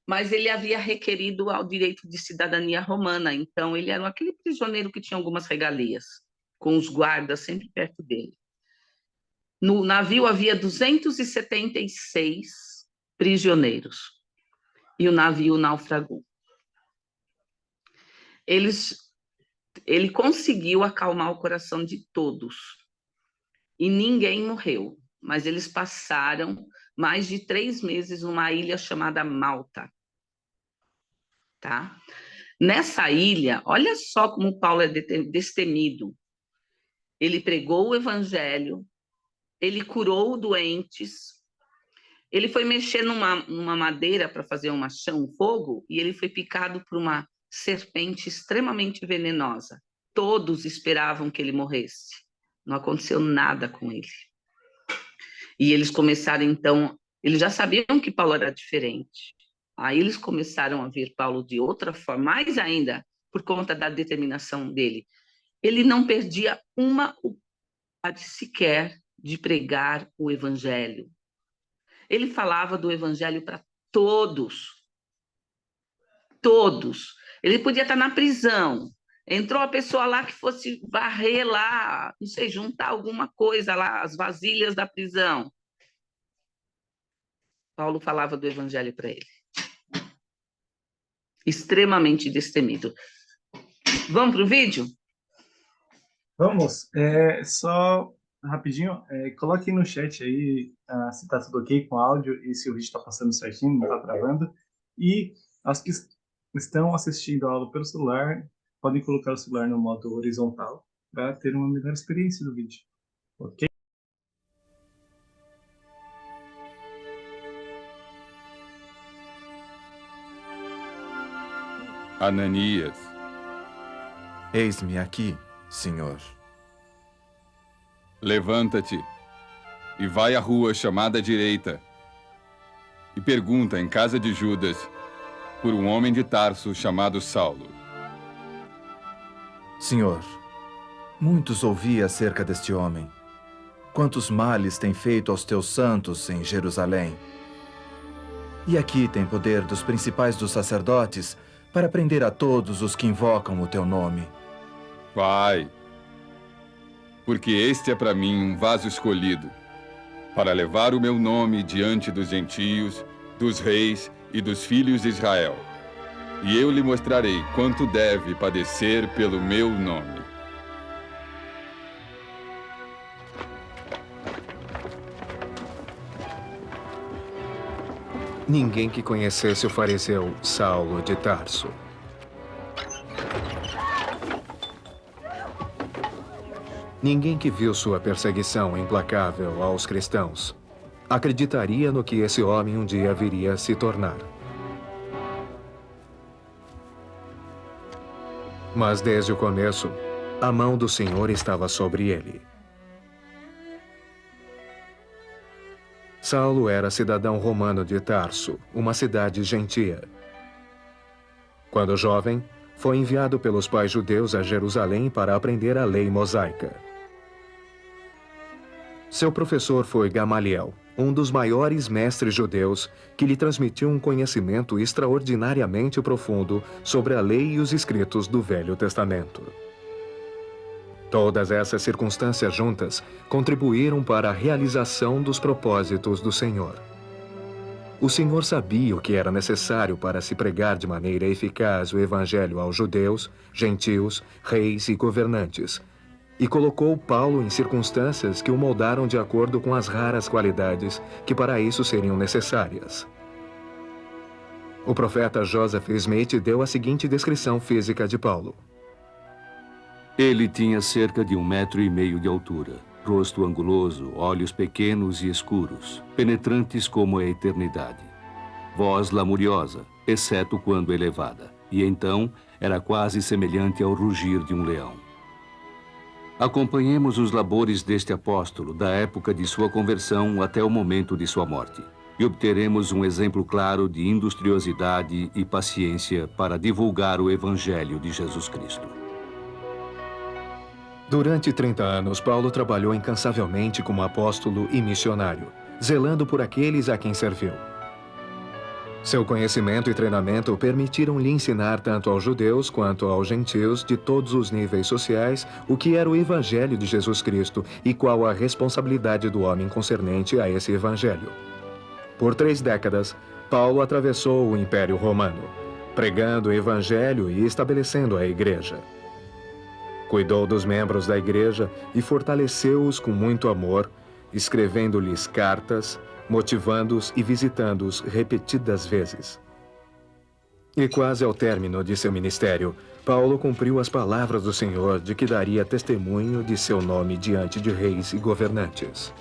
mas ele havia requerido ao direito de cidadania romana, então ele era aquele prisioneiro que tinha algumas regalias, com os guardas sempre perto dele. No navio havia 276 prisioneiros, e o navio naufragou. Ele conseguiu acalmar o coração de todos, e ninguém morreu, mas eles passaram mais de 3 meses numa ilha chamada Malta. Tá? Nessa ilha, olha só como Paulo é destemido. Ele pregou o evangelho, ele curou doentes, ele foi mexer numa madeira para fazer um fogo, e ele foi picado por uma serpente extremamente venenosa. Todos esperavam que ele morresse. Não aconteceu nada com ele. E eles começaram, então, eles já sabiam que Paulo era diferente. Aí eles começaram a ver Paulo de outra forma, mais ainda, por conta da determinação dele. Ele não perdia uma oportunidade sequer de pregar o evangelho. Ele falava do evangelho para todos. Todos. Ele podia estar na prisão. Entrou a pessoa lá que fosse varrer lá, não sei, juntar alguma coisa lá, as vasilhas da prisão. Paulo falava do evangelho para ele. Extremamente destemido. Vamos para o vídeo? Vamos. Só rapidinho, coloque no chat aí se está tudo ok com o áudio e se o vídeo está passando certinho, não está travando. E as que estão assistindo a aula pelo celular, podem colocar o celular no modo horizontal para ter uma melhor experiência do vídeo. Ok? Ananias. Eis-me aqui, Senhor. Levanta-te e vai à rua chamada direita e pergunta em casa de Judas por um homem de Tarso chamado Saulo. Senhor, muitos ouvi acerca deste homem. Quantos males tem feito aos teus santos em Jerusalém. E aqui tem poder dos principais dos sacerdotes para prender a todos os que invocam o teu nome. Vai, porque este é para mim um vaso escolhido, para levar o meu nome diante dos gentios, dos reis e dos filhos de Israel. E eu lhe mostrarei quanto deve padecer pelo meu nome. Ninguém que conhecesse o fariseu Saulo de Tarso. Ninguém que viu sua perseguição implacável aos cristãos acreditaria no que esse homem um dia viria a se tornar. Mas desde o começo, a mão do Senhor estava sobre ele. Saulo era cidadão romano de Tarso, uma cidade gentia. Quando jovem, foi enviado pelos pais judeus a Jerusalém para aprender a lei mosaica. Seu professor foi Gamaliel, um dos maiores mestres judeus que lhe transmitiu um conhecimento extraordinariamente profundo sobre a lei e os escritos do Velho Testamento. Todas essas circunstâncias juntas contribuíram para a realização dos propósitos do Senhor. O Senhor sabia o que era necessário para se pregar de maneira eficaz o Evangelho aos judeus, gentios, reis e governantes, e colocou Paulo em circunstâncias que o moldaram de acordo com as raras qualidades que para isso seriam necessárias. O profeta Joseph Smith deu a seguinte descrição física de Paulo. Ele tinha cerca de 1,5 metro de altura, rosto anguloso, olhos pequenos e escuros, penetrantes como a eternidade. Voz lamuriosa, exceto quando elevada, e então era quase semelhante ao rugir de um leão. Acompanhemos os labores deste apóstolo da época de sua conversão até o momento de sua morte, e obteremos um exemplo claro de industriosidade e paciência para divulgar o Evangelho de Jesus Cristo. Durante 30 anos, Paulo trabalhou incansavelmente como apóstolo e missionário, zelando por aqueles a quem serviu. Seu conhecimento e treinamento permitiram-lhe ensinar tanto aos judeus quanto aos gentios de todos os níveis sociais o que era o Evangelho de Jesus Cristo e qual a responsabilidade do homem concernente a esse Evangelho. Por 3 décadas, Paulo atravessou o Império Romano, pregando o Evangelho e estabelecendo a Igreja. Cuidou dos membros da Igreja e fortaleceu-os com muito amor, escrevendo-lhes cartas, motivando-os e visitando-os repetidas vezes. E quase ao término de seu ministério, Paulo cumpriu as palavras do Senhor de que daria testemunho de seu nome diante de reis e governantes.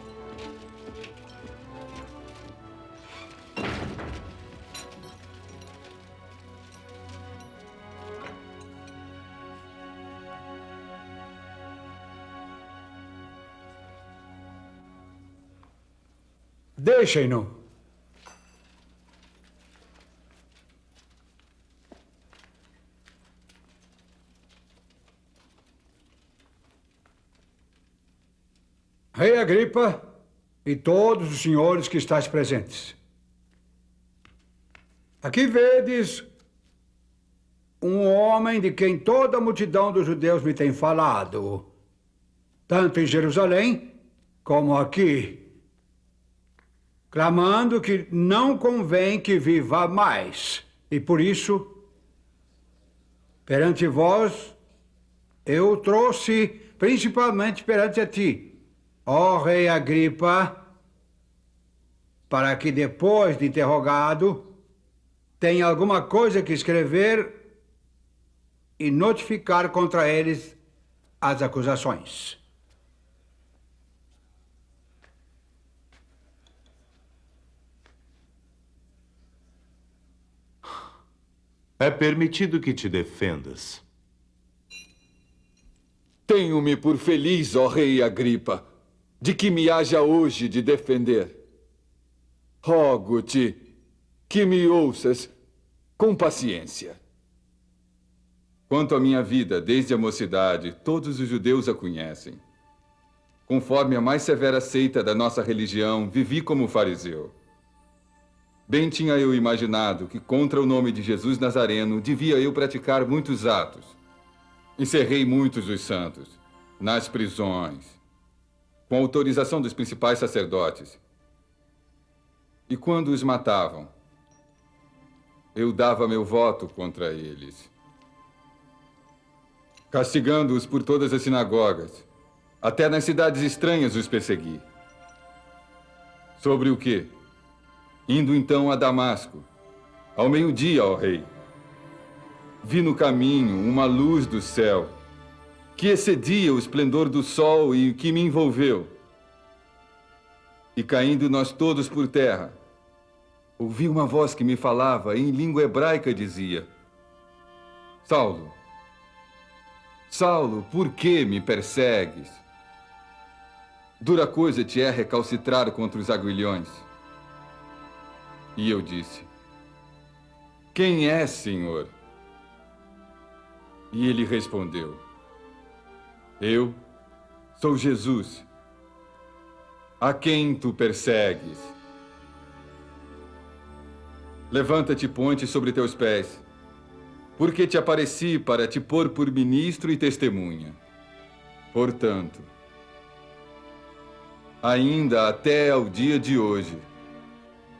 Deixem-no. Rei Agripa e todos os senhores que estáis presentes. Aqui vedes um homem de quem toda a multidão dos judeus me tem falado, tanto em Jerusalém como aqui, clamando que não convém que viva mais. E por isso, perante vós, eu o trouxe principalmente perante a ti, ó Rei Agripa, para que depois de interrogado, tenha alguma coisa que escrever e notificar contra eles as acusações. É permitido que te defendas. Tenho-me por feliz, ó Rei Agripa, de que me haja hoje de defender. Rogo-te que me ouças com paciência. Quanto à minha vida, desde a mocidade, todos os judeus a conhecem. Conforme a mais severa seita da nossa religião, vivi como fariseu. Bem tinha eu imaginado que contra o nome de Jesus Nazareno devia eu praticar muitos atos. Encerrei muitos dos santos, nas prisões, com autorização dos principais sacerdotes. E quando os matavam, eu dava meu voto contra eles, castigando-os por todas as sinagogas. Até nas cidades estranhas os persegui. Sobre o quê? Indo então a Damasco, ao meio-dia, ó rei, vi no caminho uma luz do céu que excedia o esplendor do sol e que me envolveu. E caindo nós todos por terra, ouvi uma voz que me falava em língua hebraica e dizia: Saulo, Saulo, por que me persegues? Dura coisa te é recalcitrar contra os aguilhões. E eu disse: Quem é, Senhor? E ele respondeu: Eu sou Jesus, a quem tu persegues. Levanta-te, ponte sobre teus pés, porque te apareci para te pôr por ministro e testemunha. Portanto, ainda até ao dia de hoje,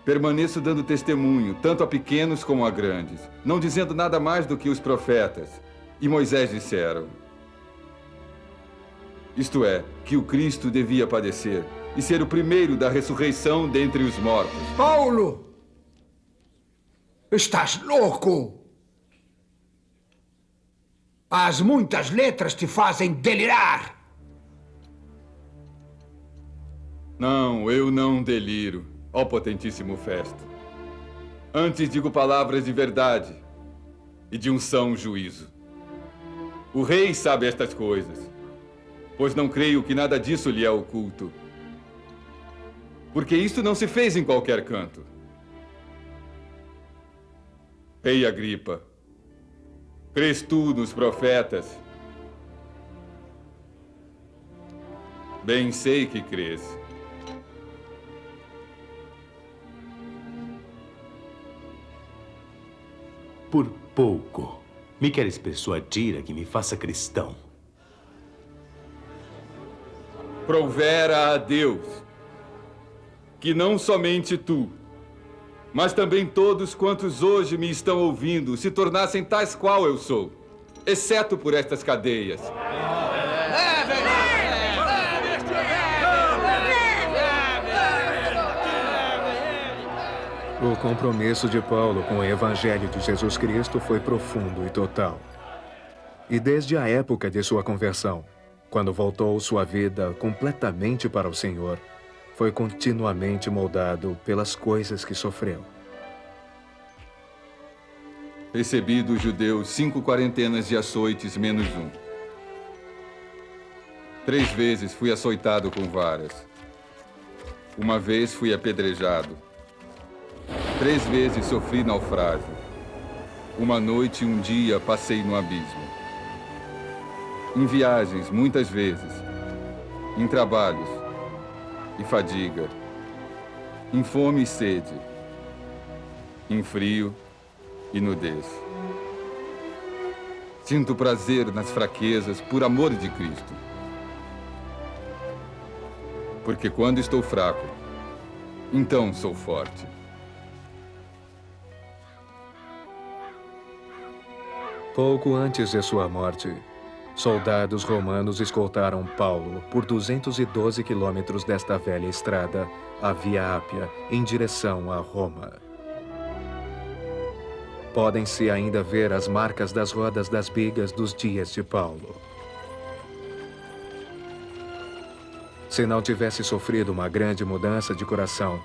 permaneço dando testemunho, tanto a pequenos como a grandes, não dizendo nada mais do que os profetas e Moisés disseram. Isto é, que o Cristo devia padecer e ser o primeiro da ressurreição dentre os mortos. Paulo! Estás louco! As muitas letras te fazem delirar! Não, eu não deliro, ó potentíssimo Festo. Antes digo palavras de verdade e de um são juízo. O rei sabe estas coisas, pois não creio que nada disso lhe é oculto. Porque isto não se fez em qualquer canto. Rei Agripa, crês tu nos profetas? Bem sei que crês. Por pouco, me queres persuadir a que me faça cristão. Provera a Deus que não somente tu, mas também todos quantos hoje me estão ouvindo se tornassem tais qual eu sou, exceto por estas cadeias. O compromisso de Paulo com o Evangelho de Jesus Cristo foi profundo e total. E desde a época de sua conversão, quando voltou sua vida completamente para o Senhor, foi continuamente moldado pelas coisas que sofreu. Recebi dos judeus 5 quarentenas de açoites menos 1. 3 vezes fui açoitado com varas. 1 vez fui apedrejado. 3 vezes sofri naufrágio. 1 noite e 1 dia passei no abismo. Em viagens, muitas vezes. Em trabalhos e fadiga. Em fome e sede. Em frio e nudez. Sinto prazer nas fraquezas por amor de Cristo. Porque quando estou fraco, então sou forte. Pouco antes de sua morte, soldados romanos escoltaram Paulo por 212 quilômetros desta velha estrada, a Via Ápia, em direção a Roma. Podem-se ainda ver as marcas das rodas das bigas dos dias de Paulo. Se não tivesse sofrido uma grande mudança de coração,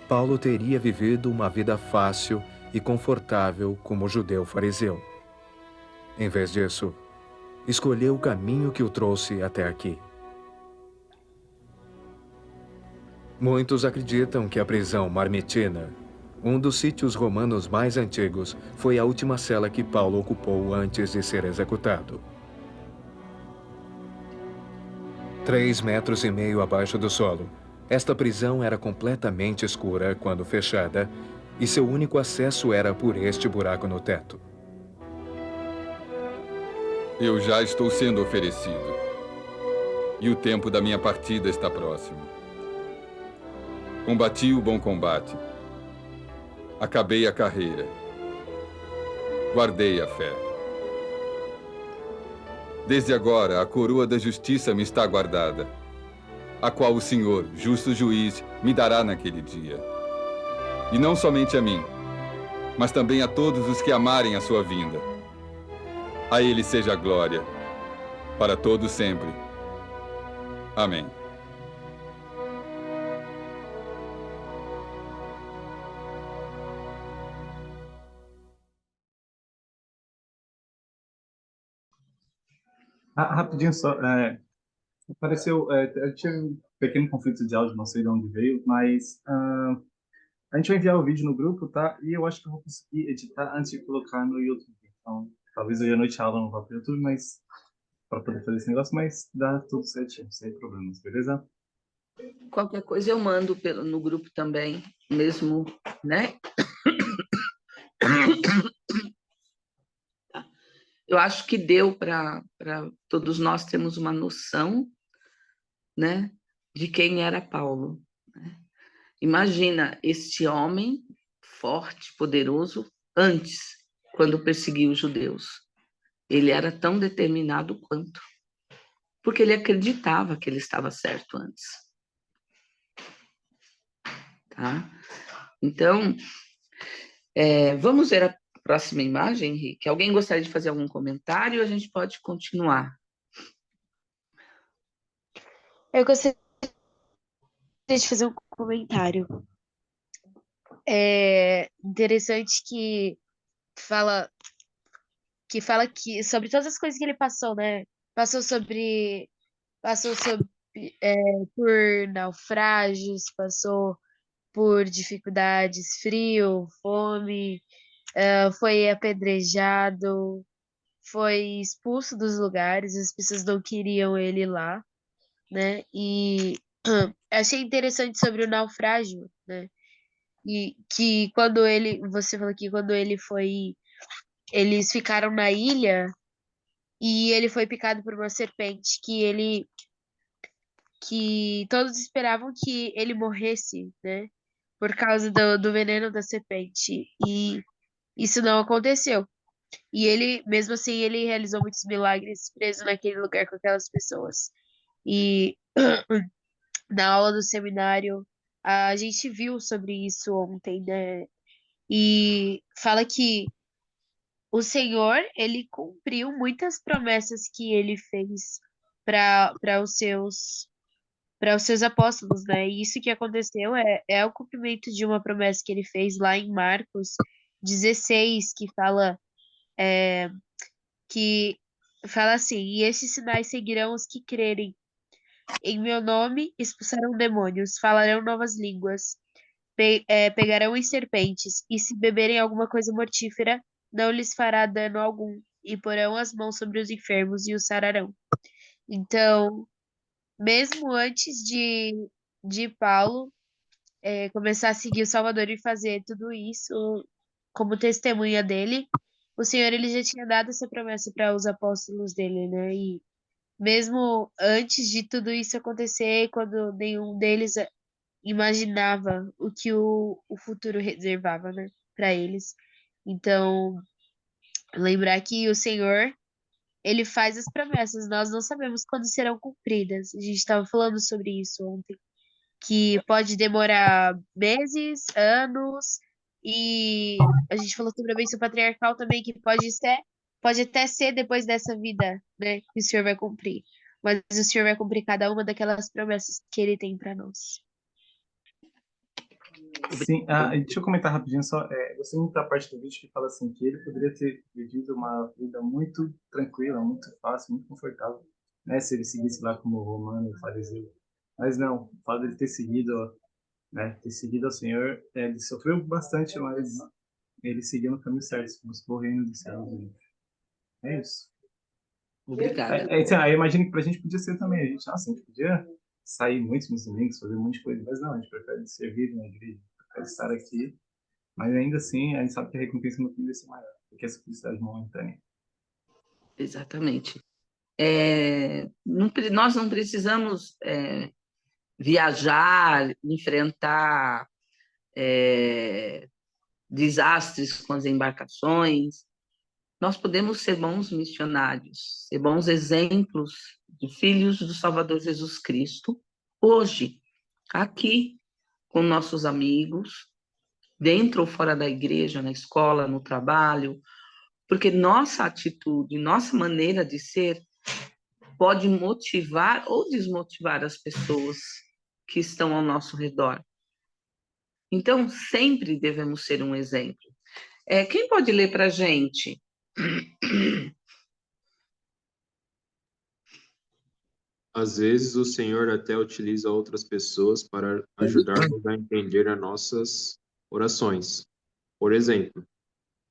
Paulo teria vivido uma vida fácil e confortável como judeu fariseu. Em vez disso, escolheu o caminho que o trouxe até aqui. Muitos acreditam que a prisão Marmitina, um dos sítios romanos mais antigos, foi a última cela que Paulo ocupou antes de ser executado. 3,5 metros abaixo do solo, esta prisão era completamente escura quando fechada e seu único acesso era por este buraco no teto. Eu já estou sendo oferecido. E o tempo da minha partida está próximo. Combati o bom combate. Acabei a carreira. Guardei a fé. Desde agora, a coroa da justiça me está guardada, a qual o Senhor, justo juiz, me dará naquele dia. E não somente a mim, mas também a todos os que amarem a sua vinda. A Ele seja a glória, para todos sempre. Amém. Rapidinho só, apareceu, eu tive um pequeno conflito de áudio, não sei de onde veio, mas a gente vai enviar o vídeo no grupo, tá? E eu acho que eu vou conseguir editar antes de colocar no YouTube. Então, talvez hoje à noite a aula não vá para o YouTube, mas para poder fazer esse negócio, mas dá tudo certinho, sem problemas, beleza? Qualquer coisa eu mando no grupo também, mesmo, né? eu acho que deu para todos nós termos uma noção, né, de quem era Paulo, né? Imagina este homem forte, poderoso, antes, quando perseguiu os judeus. Ele era tão determinado quanto, porque ele acreditava que ele estava certo antes. Tá? Então, vamos ver a próxima imagem, Henrique? Alguém gostaria de fazer algum comentário? A gente pode continuar. Eu gostaria de fazer um comentário. É interessante que fala que sobre todas as coisas que ele passou, né? Passou sobre é, por naufrágios, passou por dificuldades, frio, fome, foi apedrejado, foi expulso dos lugares, as pessoas não queriam ele lá, né? E achei interessante sobre o naufrágio, né? E que você falou que quando eles ficaram na ilha e ele foi picado por uma serpente, que todos esperavam que ele morresse, né? Por causa do veneno da serpente. E isso não aconteceu. E ele, mesmo assim, ele realizou muitos milagres preso naquele lugar com aquelas pessoas. E na aula do seminário, a gente viu sobre isso ontem, né? E fala que o Senhor, ele cumpriu muitas promessas que ele fez para os seus apóstolos, né? E isso que aconteceu é o cumprimento de uma promessa que ele fez lá em Marcos 16, que fala assim: E estes sinais seguirão os que crerem. Em meu nome expulsarão demônios, falarão novas línguas, pegarão em serpentes, e se beberem alguma coisa mortífera, não lhes fará dano algum, e porão as mãos sobre os enfermos e os sararão. Então, mesmo antes de Paulo começar a seguir o Salvador e fazer tudo isso como testemunha dele, o Senhor ele já tinha dado essa promessa para os apóstolos dele, né? E mesmo antes de tudo isso acontecer, quando nenhum deles imaginava o que o futuro reservava, né, para eles. Então, lembrar que o Senhor, ele faz as promessas, nós não sabemos quando serão cumpridas. A gente estava falando sobre isso ontem, que pode demorar meses, anos, e a gente falou sobre a bênção patriarcal também, que pode até ser depois dessa vida, né, que o Senhor vai cumprir. Mas o Senhor vai cumprir cada uma daquelas promessas que ele tem para nós. Sim, e deixa eu comentar rapidinho só. Gostei muito da parte do vídeo que fala assim que ele poderia ter vivido uma vida muito tranquila, muito fácil, muito confortável, né? Se ele seguisse lá como romano, fariseu. Mas não, o fato dele ter seguido, né? Ter seguido ao Senhor, ele sofreu bastante, mas ele seguiu no caminho certo, buscou o reino dos céus. É isso. Obrigada. Então, aí eu imagino que pra gente podia ser também. A gente podia sair muito nos domingos, fazer um monte de coisa, mas não, a gente prefere servir na igreja, prefere estar aqui. Mas ainda assim, a gente sabe que a recompensa no fim vai ser maior, porque essa felicidade momentânea. Exatamente. Nós não precisamos viajar, enfrentar desastres com as embarcações. Nós podemos ser bons missionários, ser bons exemplos de filhos do Salvador Jesus Cristo, hoje, aqui, com nossos amigos, dentro ou fora da igreja, na escola, no trabalho, porque nossa atitude, nossa maneira de ser pode motivar ou desmotivar as pessoas que estão ao nosso redor. Então, sempre devemos ser um exemplo. Quem pode ler para a gente? Às vezes, o Senhor até utiliza outras pessoas para ajudar-nos a entender as nossas orações. Por exemplo,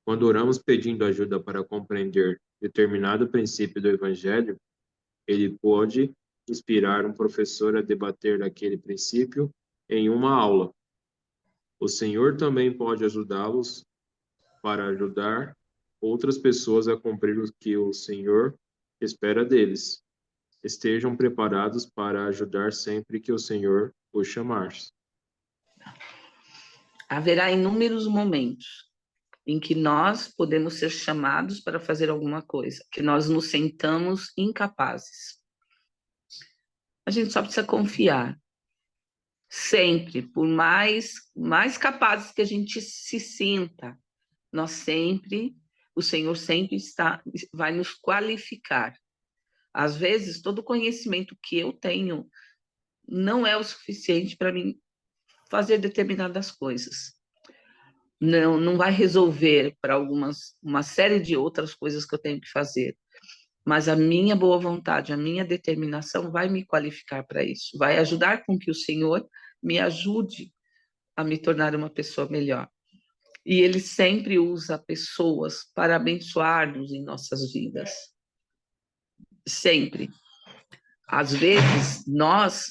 quando oramos pedindo ajuda para compreender determinado princípio do Evangelho, ele pode inspirar um professor a debater aquele princípio em uma aula. O Senhor também pode ajudá-los para ajudar outras pessoas a cumprir o que o Senhor espera deles. Estejam preparados para ajudar sempre que o Senhor os chamar. Haverá inúmeros momentos em que nós podemos ser chamados para fazer alguma coisa, que nós nos sentamos incapazes. A gente só precisa confiar. Sempre, por mais capazes que a gente se sinta, o Senhor sempre vai nos qualificar. Às vezes, todo o conhecimento que eu tenho não é o suficiente para mim fazer determinadas coisas. Não vai resolver para uma série de outras coisas que eu tenho que fazer. Mas a minha boa vontade, a minha determinação vai me qualificar para isso. Vai ajudar com que o Senhor me ajude a me tornar uma pessoa melhor. E Ele sempre usa pessoas para abençoar-nos em nossas vidas. Sempre. Às vezes,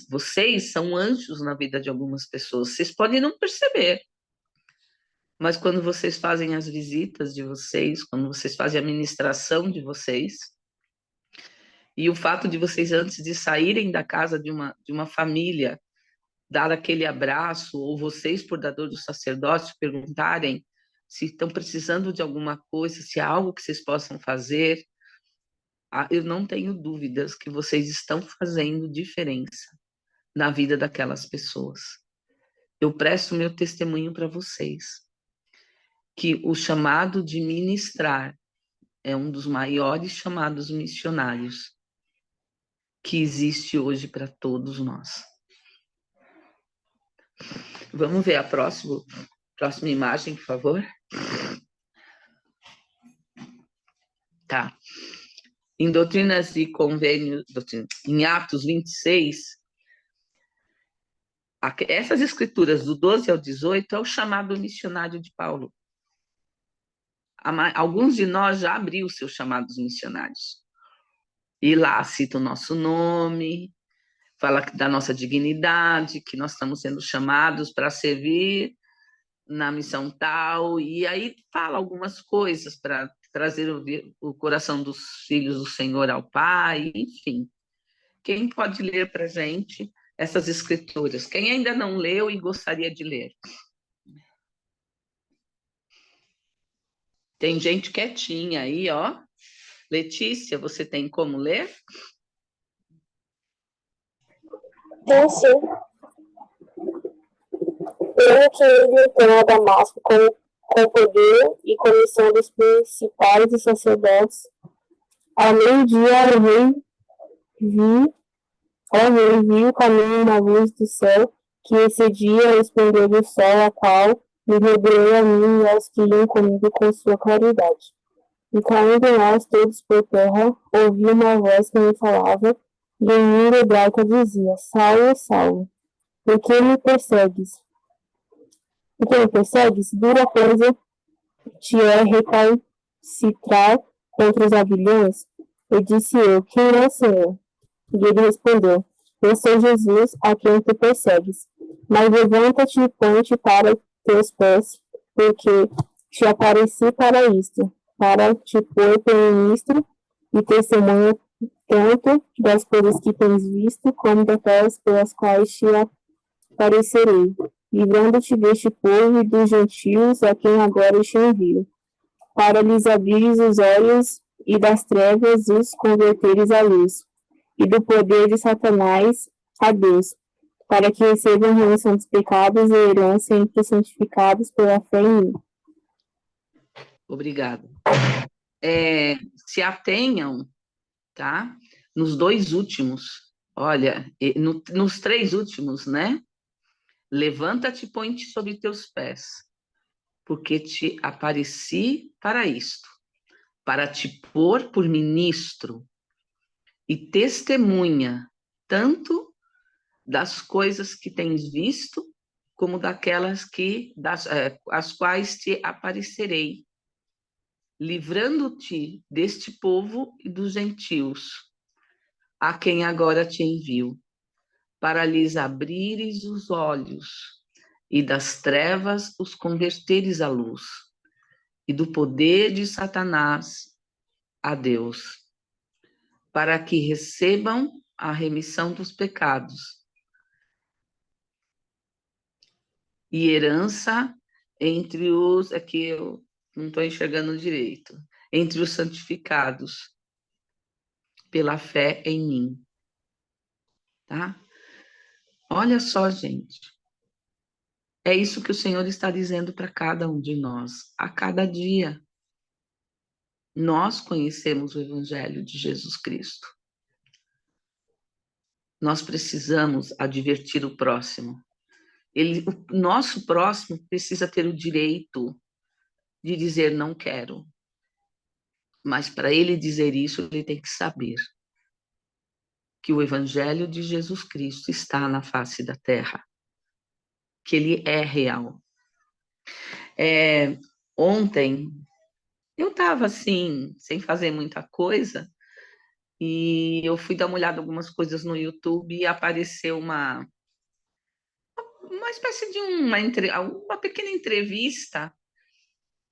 vocês são anjos na vida de algumas pessoas. Vocês podem não perceber. Mas quando vocês fazem as visitas de vocês, quando vocês fazem a ministração de vocês, e o fato de vocês, antes de saírem da casa de uma família, dar aquele abraço, ou vocês, por dador do sacerdócio, perguntarem se estão precisando de alguma coisa, se há algo que vocês possam fazer, eu não tenho dúvidas que vocês estão fazendo diferença na vida daquelas pessoas. Eu presto meu testemunho para vocês, que o chamado de ministrar é um dos maiores chamados missionários que existe hoje para todos nós. Vamos ver a próxima imagem, por favor. Tá. Em Doutrinas e Convênios, em Atos 26, essas escrituras do 12 ao 18 é o chamado missionário de Paulo. Alguns de nós já abriu seus chamados missionários. E lá cita o nosso nome, fala da nossa dignidade, que nós estamos sendo chamados para servir na missão tal, e aí fala algumas coisas para trazer o coração dos filhos do Senhor ao Pai, enfim. Quem pode ler para a gente essas escrituras? Quem ainda não leu e gostaria de ler? Tem gente quietinha aí, ó. Letícia, você tem como ler? Tem sim. Pelo que ele entrou a Damasco com poder e comissão dos principais e sacerdotes, ao meio-dia o rei viu o caminho da luz do céu, que excedia o esplendor do sol, a qual me revelou a mim e aos que iam comigo com sua claridade. E caindo nós todos por terra, ouvi uma voz que me falava, e em língua hebraica dizia: Saulo, Saulo, por que me persegues? Dura coisa te é recalcitrar contra os aguilhões? E disse eu: Quem é, Senhor? E ele respondeu: Eu sou Jesus, a quem tu persegues. Mas levanta-te e põe-te para teus pés, porque te apareci para isto, para te pôr por ministro e testemunha tanto das coisas que tens visto, como daquelas pelas quais te aparecerei, livrando-te deste povo e dos gentios a quem agora te envio, para lhes abrires os olhos e das trevas os converteres à luz, e do poder de Satanás a Deus, para que recebam remissão dos pecados e herança entre os santificados pela fé em mim. Obrigada. Se atenham, tá? Nos dois últimos, olha, nos três últimos, né? Levanta-te e põe-te sobre teus pés, porque te apareci para isto, para te pôr por ministro e testemunha, tanto das coisas que tens visto, como daquelas as quais te aparecerei, livrando-te deste povo e dos gentios, a quem agora te envio, para lhes abrires os olhos e das trevas os converteres à luz, e do poder de Satanás a Deus, para que recebam a remissão dos pecados e herança entre os... Aqui eu não estou enxergando direito. Entre os santificados, pela fé em mim. Tá? Olha só, gente. É isso que o Senhor está dizendo para cada um de nós, a cada dia. Nós conhecemos o Evangelho de Jesus Cristo. Nós precisamos advertir o próximo. O nosso próximo precisa ter o direito de dizer não quero. Mas para ele dizer isso, ele tem que saber que o Evangelho de Jesus Cristo está na face da terra, que ele é real. Ontem, eu estava assim, sem fazer muita coisa, e eu fui dar uma olhada em algumas coisas no YouTube e apareceu uma espécie de uma pequena entrevista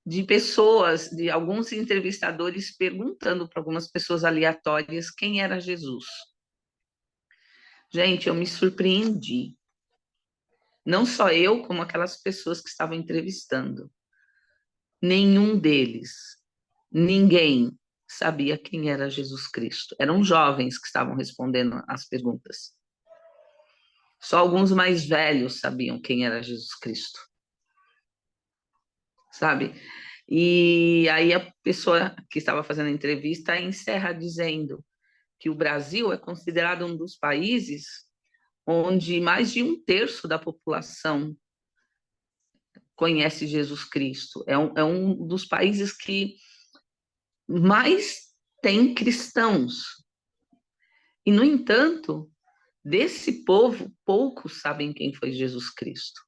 de pessoas, de alguns entrevistadores perguntando para algumas pessoas aleatórias quem era Jesus. Gente, eu me surpreendi. Não só eu, como aquelas pessoas que estavam entrevistando. Nenhum deles, ninguém sabia quem era Jesus Cristo. Eram jovens que estavam respondendo as perguntas. Só alguns mais velhos sabiam quem era Jesus Cristo. Sabe? E aí a pessoa que estava fazendo a entrevista encerra dizendo que o Brasil é considerado um dos países onde mais de 1/3 da população conhece Jesus Cristo. É um dos países que mais tem cristãos. E, no entanto, desse povo, poucos sabem quem foi Jesus Cristo.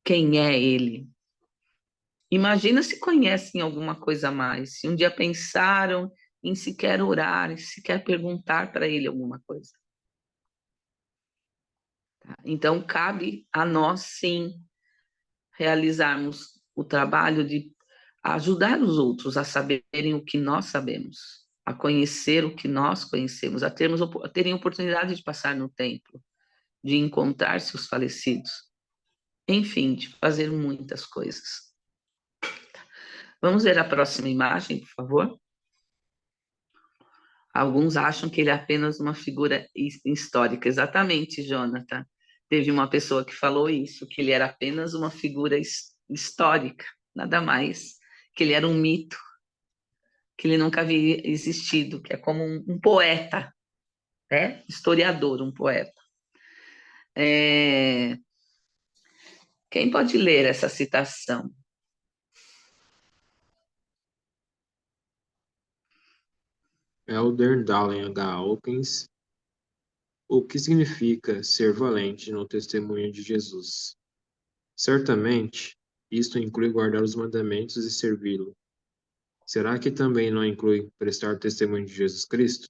Quem é ele? Imagina se conhecem alguma coisa a mais, se um dia pensaram em sequer orar, em sequer perguntar para ele alguma coisa. Então, cabe a nós, sim, realizarmos o trabalho de ajudar os outros a saberem o que nós sabemos, a conhecer o que nós conhecemos, a terem oportunidade de passar no templo, de encontrar seus falecidos, enfim, de fazer muitas coisas. Vamos ver a próxima imagem, por favor? Alguns acham que ele é apenas uma figura histórica. Exatamente, Jonathan. Teve uma pessoa que falou isso, que ele era apenas uma figura histórica, nada mais, que ele era um mito, que ele nunca havia existido, que é como um poeta, né? Historiador, um poeta. Quem pode ler essa citação? Elder Dallin H. Hawkins. O que significa ser valente no testemunho de Jesus? Certamente, isto inclui guardar os mandamentos e servi-lo. Será que também não inclui prestar testemunho de Jesus Cristo,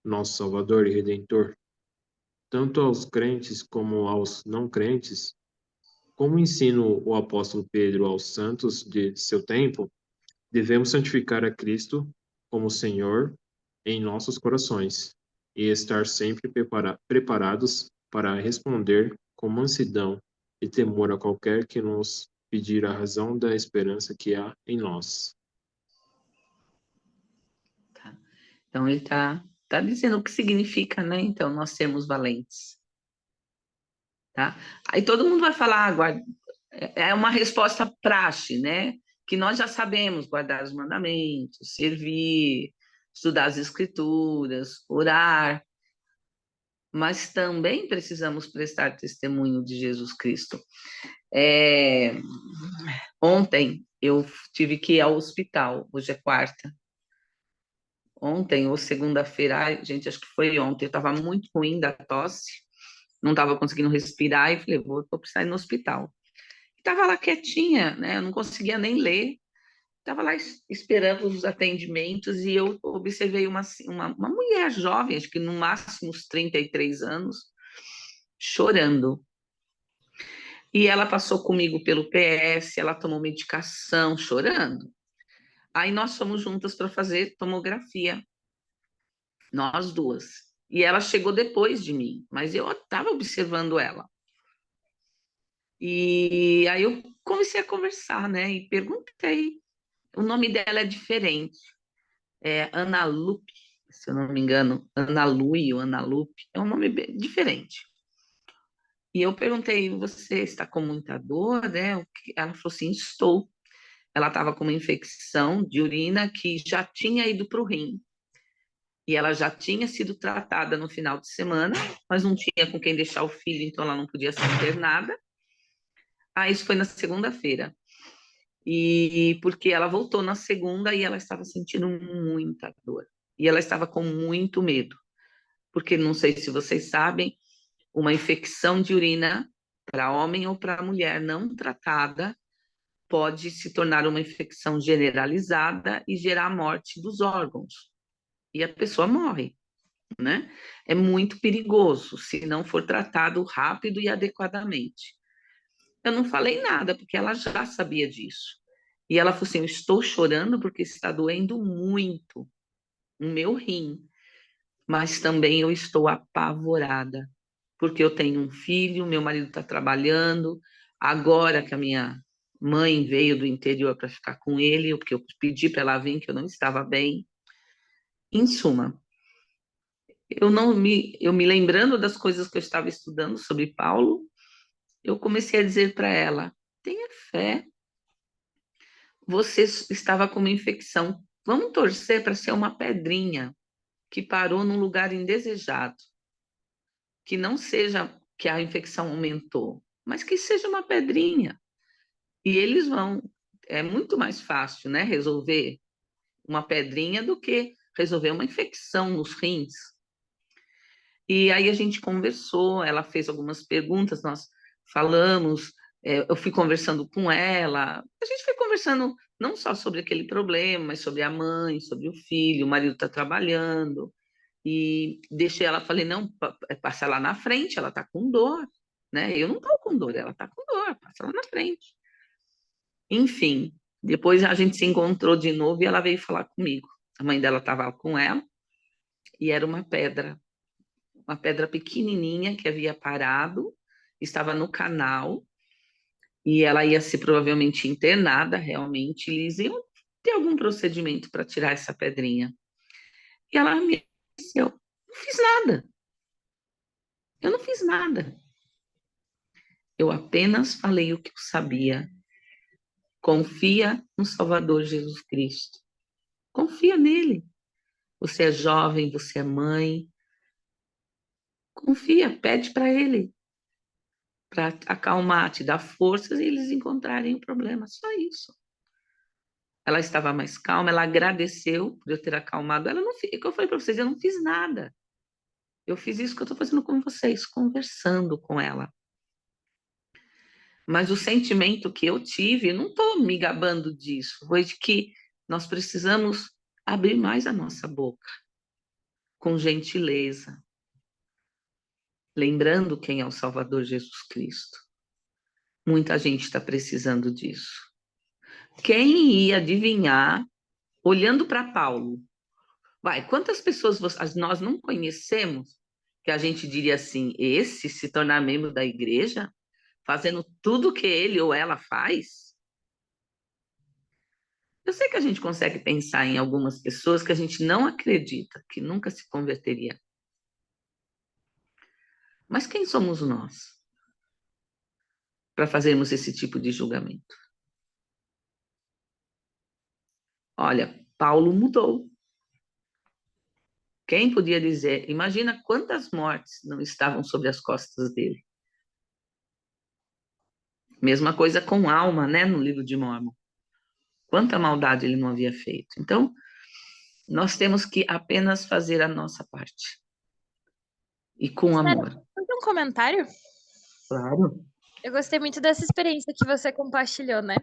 nosso Salvador e Redentor? Tanto aos crentes como aos não crentes, como ensina o apóstolo Pedro aos santos de seu tempo, devemos santificar a Cristo como Senhor em nossos corações e estar sempre preparados para responder com mansidão e temor a qualquer que nos pedir a razão da esperança que há em nós. Tá. Então, ele está dizendo o que significa, né? Então, nós sermos valentes. Tá? Aí todo mundo vai falar, é uma resposta praxe, né? Que nós já sabemos guardar os mandamentos, servir, estudar as escrituras, orar, mas também precisamos prestar testemunho de Jesus Cristo. Ontem eu tive que ir ao hospital, hoje é quarta. Ontem ou segunda-feira, gente, acho que foi ontem, eu estava muito ruim da tosse, não estava conseguindo respirar, e falei, vou precisar ir no hospital. Estava lá quietinha, né? Eu não conseguia nem ler. Estava lá esperando os atendimentos e eu observei uma mulher jovem, acho que no máximo uns 33 anos, chorando. E ela passou comigo pelo PS, ela tomou medicação, chorando. Aí nós fomos juntas para fazer tomografia, nós duas. E ela chegou depois de mim, mas eu estava observando ela. E aí eu comecei a conversar, né? E perguntei. O nome dela é diferente. É Ana Lupe, se eu não me engano. Ana Lui ou Ana Lupe. É um nome diferente. E eu perguntei, você está com muita dor, né? Ela falou assim, estou. Ela estava com uma infecção de urina que já tinha ido para o rim. E ela já tinha sido tratada no final de semana, mas não tinha com quem deixar o filho, então ela não podia ser internada. Isso foi na segunda-feira. E porque ela voltou na segunda e ela estava sentindo muita dor. E ela estava com muito medo. Porque não sei se vocês sabem, uma infecção de urina para homem ou para mulher não tratada pode se tornar uma infecção generalizada e gerar a morte dos órgãos. E a pessoa morre, né? É muito perigoso se não for tratado rápido e adequadamente. Eu não falei nada, porque ela já sabia disso. E ela falou assim, eu estou chorando porque está doendo muito o meu rim, mas também eu estou apavorada, porque eu tenho um filho, meu marido está trabalhando, agora que a minha mãe veio do interior para ficar com ele, porque eu pedi para ela vir, que eu não estava bem. Em suma, eu me lembrando das coisas que eu estava estudando sobre Paulo, eu comecei a dizer para ela, tenha fé, você estava com uma infecção, vamos torcer para ser uma pedrinha que parou num lugar indesejado, que não seja que a infecção aumentou, mas que seja uma pedrinha. E eles vão, é muito mais fácil, né, resolver uma pedrinha do que resolver uma infecção nos rins. E aí a gente conversou, ela fez algumas perguntas, nós falamos, eu fui conversando com ela, a gente foi conversando não só sobre aquele problema, mas sobre a mãe, sobre o filho, o marido está trabalhando, e deixei ela, falei, não, passa lá na frente, ela está com dor, né? Eu não estou com dor, ela está com dor, passa lá na frente. Enfim, depois a gente se encontrou de novo e ela veio falar comigo. A mãe dela estava com ela e era uma pedra pequenininha que havia parado, estava no canal e ela ia ser provavelmente internada, realmente, eles iam ter algum procedimento para tirar essa pedrinha. E ela me disse, eu não fiz nada. Eu não fiz nada. Eu apenas falei o que eu sabia. Confia no Salvador Jesus Cristo. Confia nele. Você é jovem, você é mãe. Confia, pede para ele. Para acalmar, te dar forças e eles encontrarem o problema. Só isso. Ela estava mais calma, ela agradeceu por eu ter acalmado ela. Não, é que eu falei para vocês, eu não fiz nada. Eu fiz isso que eu estou fazendo com vocês, conversando com ela. Mas o sentimento que eu tive, não estou me gabando disso, foi de que nós precisamos abrir mais a nossa boca, com gentileza, lembrando quem é o Salvador Jesus Cristo. Muita gente está precisando disso. Quem ia adivinhar, olhando para Paulo, quantas pessoas nós não conhecemos que a gente diria assim, esse se tornar membro da igreja, fazendo tudo que ele ou ela faz? Eu sei que a gente consegue pensar em algumas pessoas que a gente não acredita, que nunca se converteria. Mas quem somos nós para fazermos esse tipo de julgamento? Olha, Paulo mudou. Quem podia dizer? Imagina quantas mortes não estavam sobre as costas dele. Mesma coisa com Alma, né, no livro de Mórmon. Quanta maldade ele não havia feito. Então, nós temos que apenas fazer a nossa parte. E com amor. Tem um comentário? Claro. Eu gostei muito dessa experiência que você compartilhou, né?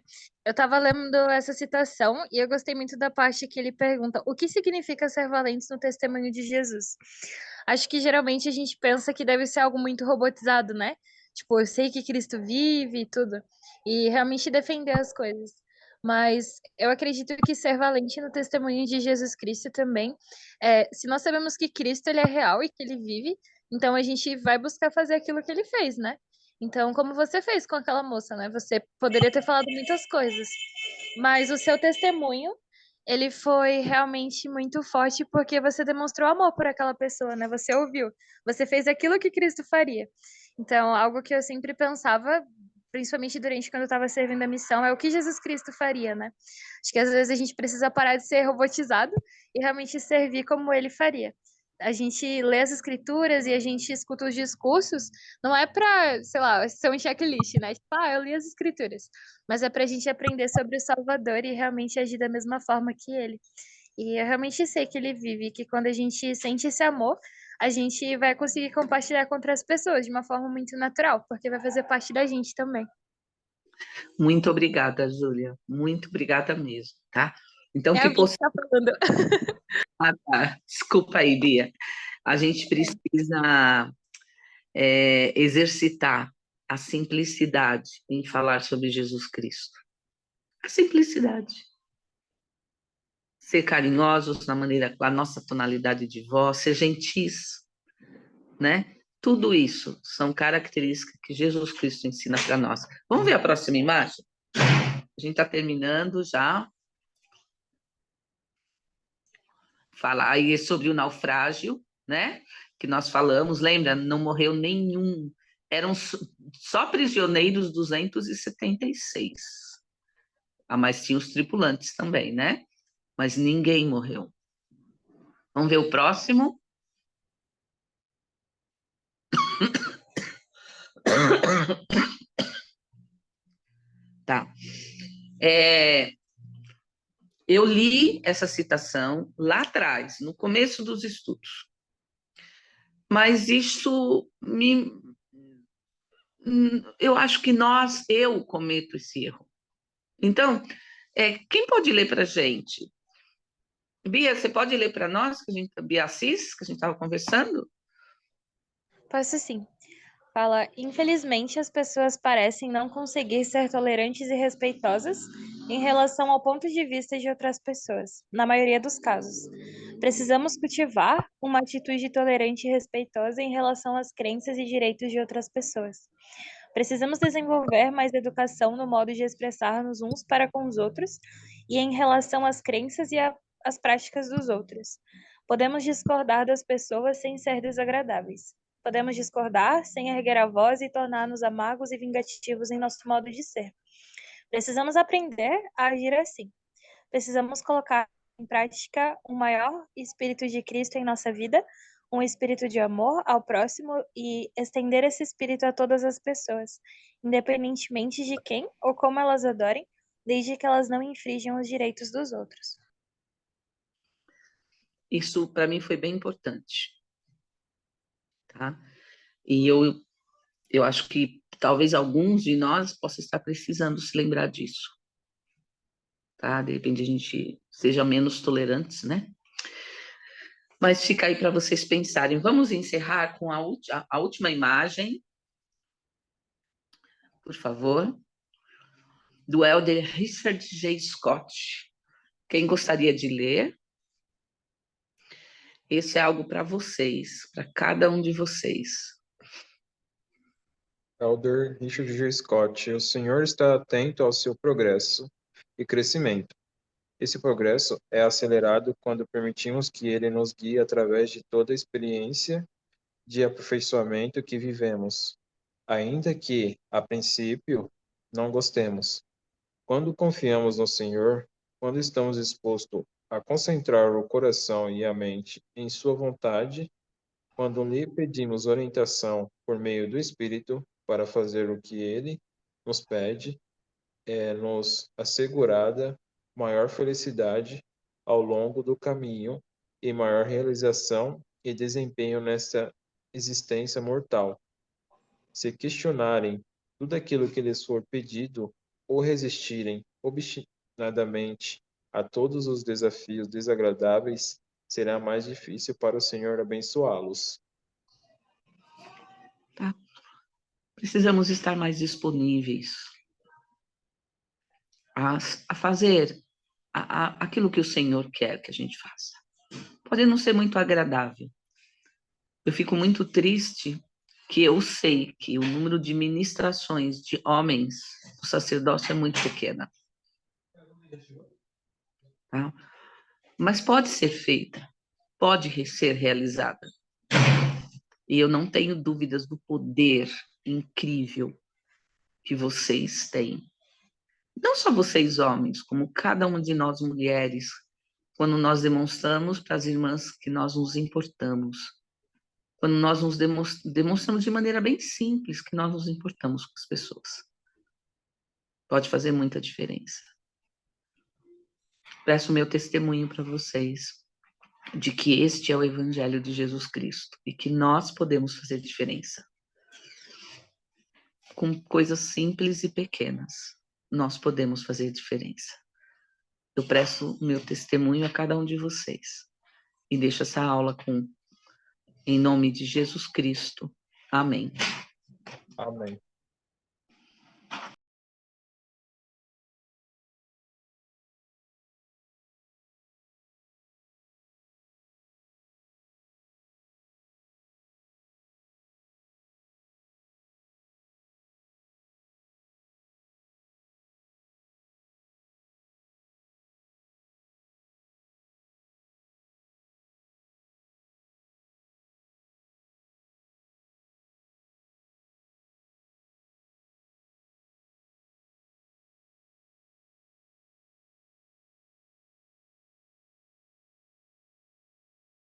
Eu estava lendo essa citação e eu gostei muito da parte que ele pergunta o que significa ser valente no testemunho de Jesus. Acho que geralmente a gente pensa que deve ser algo muito robotizado, né? Tipo, eu sei que Cristo vive e tudo. E realmente defender as coisas. Mas eu acredito que ser valente no testemunho de Jesus Cristo também, se nós sabemos que Cristo ele é real e que ele vive, então a gente vai buscar fazer aquilo que ele fez, né? Então, como você fez com aquela moça, né? Você poderia ter falado muitas coisas, mas o seu testemunho, ele foi realmente muito forte porque você demonstrou amor por aquela pessoa, né? Você ouviu, você fez aquilo que Cristo faria. Então, algo que eu sempre pensava, principalmente durante quando eu estava servindo a missão, é o que Jesus Cristo faria, né? Acho que às vezes a gente precisa parar de ser robotizado e realmente servir como ele faria. A gente lê as escrituras e a gente escuta os discursos, não é para, sei lá, ser um checklist, né? Tipo, eu li as escrituras. Mas é para a gente aprender sobre o Salvador e realmente agir da mesma forma que ele. E eu realmente sei que ele vive, que quando a gente sente esse amor, a gente vai conseguir compartilhar com outras pessoas de uma forma muito natural, porque vai fazer parte da gente também. Muito obrigada, Júlia. Muito obrigada mesmo, tá? Então, É a Bia que tá falando. Ah, tá. Desculpa aí, Bia. A gente precisa exercitar a simplicidade em falar sobre Jesus Cristo. A simplicidade. Ser carinhosos na maneira, com a nossa tonalidade de voz, ser gentis, né? Tudo isso são características que Jesus Cristo ensina para nós. Vamos ver a próxima imagem? A gente está terminando já. Falar aí sobre o naufrágio, né? Que nós falamos, lembra? Não morreu nenhum. Eram só prisioneiros 276. Mas tinha os tripulantes também, né? Mas ninguém morreu. Vamos ver o próximo? Tá. Eu li essa citação lá atrás, no começo dos estudos. Mas isso eu acho que eu cometo esse erro. Então, quem pode ler para a gente? Bia, você pode ler para nós, Bia Assis, que a gente estava conversando? Posso sim. Fala, infelizmente as pessoas parecem não conseguir ser tolerantes e respeitosas em relação ao ponto de vista de outras pessoas, na maioria dos casos. Precisamos cultivar uma atitude tolerante e respeitosa em relação às crenças e direitos de outras pessoas. Precisamos desenvolver mais educação no modo de expressar-nos uns para com os outros e em relação às crenças e às práticas dos outros. Podemos discordar das pessoas sem ser desagradáveis. Podemos discordar sem erguer a voz e tornar-nos amargos e vingativos em nosso modo de ser. Precisamos aprender a agir assim. Precisamos colocar em prática um maior espírito de Cristo em nossa vida, um espírito de amor ao próximo e estender esse espírito a todas as pessoas, independentemente de quem ou como elas adorem, desde que elas não infringam os direitos dos outros. Isso, para mim, foi bem importante. Tá? E eu acho que talvez alguns de nós possam estar precisando se lembrar disso. Tá? De repente a gente seja menos tolerantes, né? Mas fica aí para vocês pensarem. Vamos encerrar com a última imagem, por favor, do Elder Richard J. Scott. Quem gostaria de ler? Esse é algo para vocês, para cada um de vocês. Elder Richard J. Scott, o Senhor está atento ao seu progresso e crescimento. Esse progresso é acelerado quando permitimos que ele nos guie através de toda a experiência de aperfeiçoamento que vivemos, ainda que, a princípio, não gostemos. Quando confiamos no Senhor, quando estamos dispostos a concentrar o coração e a mente em Sua vontade, quando lhe pedimos orientação por meio do Espírito para fazer o que Ele nos pede, é-nos assegurada maior felicidade ao longo do caminho e maior realização e desempenho nesta existência mortal. Se questionarem tudo aquilo que lhes for pedido ou resistirem obstinadamente a todos os desafios desagradáveis, será mais difícil para o Senhor abençoá-los. Tá. Precisamos estar mais disponíveis a fazer aquilo que o Senhor quer que a gente faça. Pode não ser muito agradável. Eu fico muito triste que eu sei que o número de ministrações de homens do sacerdócio é muito pequena. Tá? Mas pode ser feita, pode ser realizada. E eu não tenho dúvidas do poder incrível que vocês têm. Não só vocês, homens, como cada uma de nós, mulheres, quando nós demonstramos para as irmãs que nós nos importamos, quando nós nos demonstramos de maneira bem simples que nós nos importamos com as pessoas. Pode fazer muita diferença. Peço o meu testemunho para vocês de que este é o Evangelho de Jesus Cristo e que nós podemos fazer diferença. Com coisas simples e pequenas, nós podemos fazer diferença. Eu presto o meu testemunho a cada um de vocês e deixo essa aula em nome de Jesus Cristo. Amém. Amém.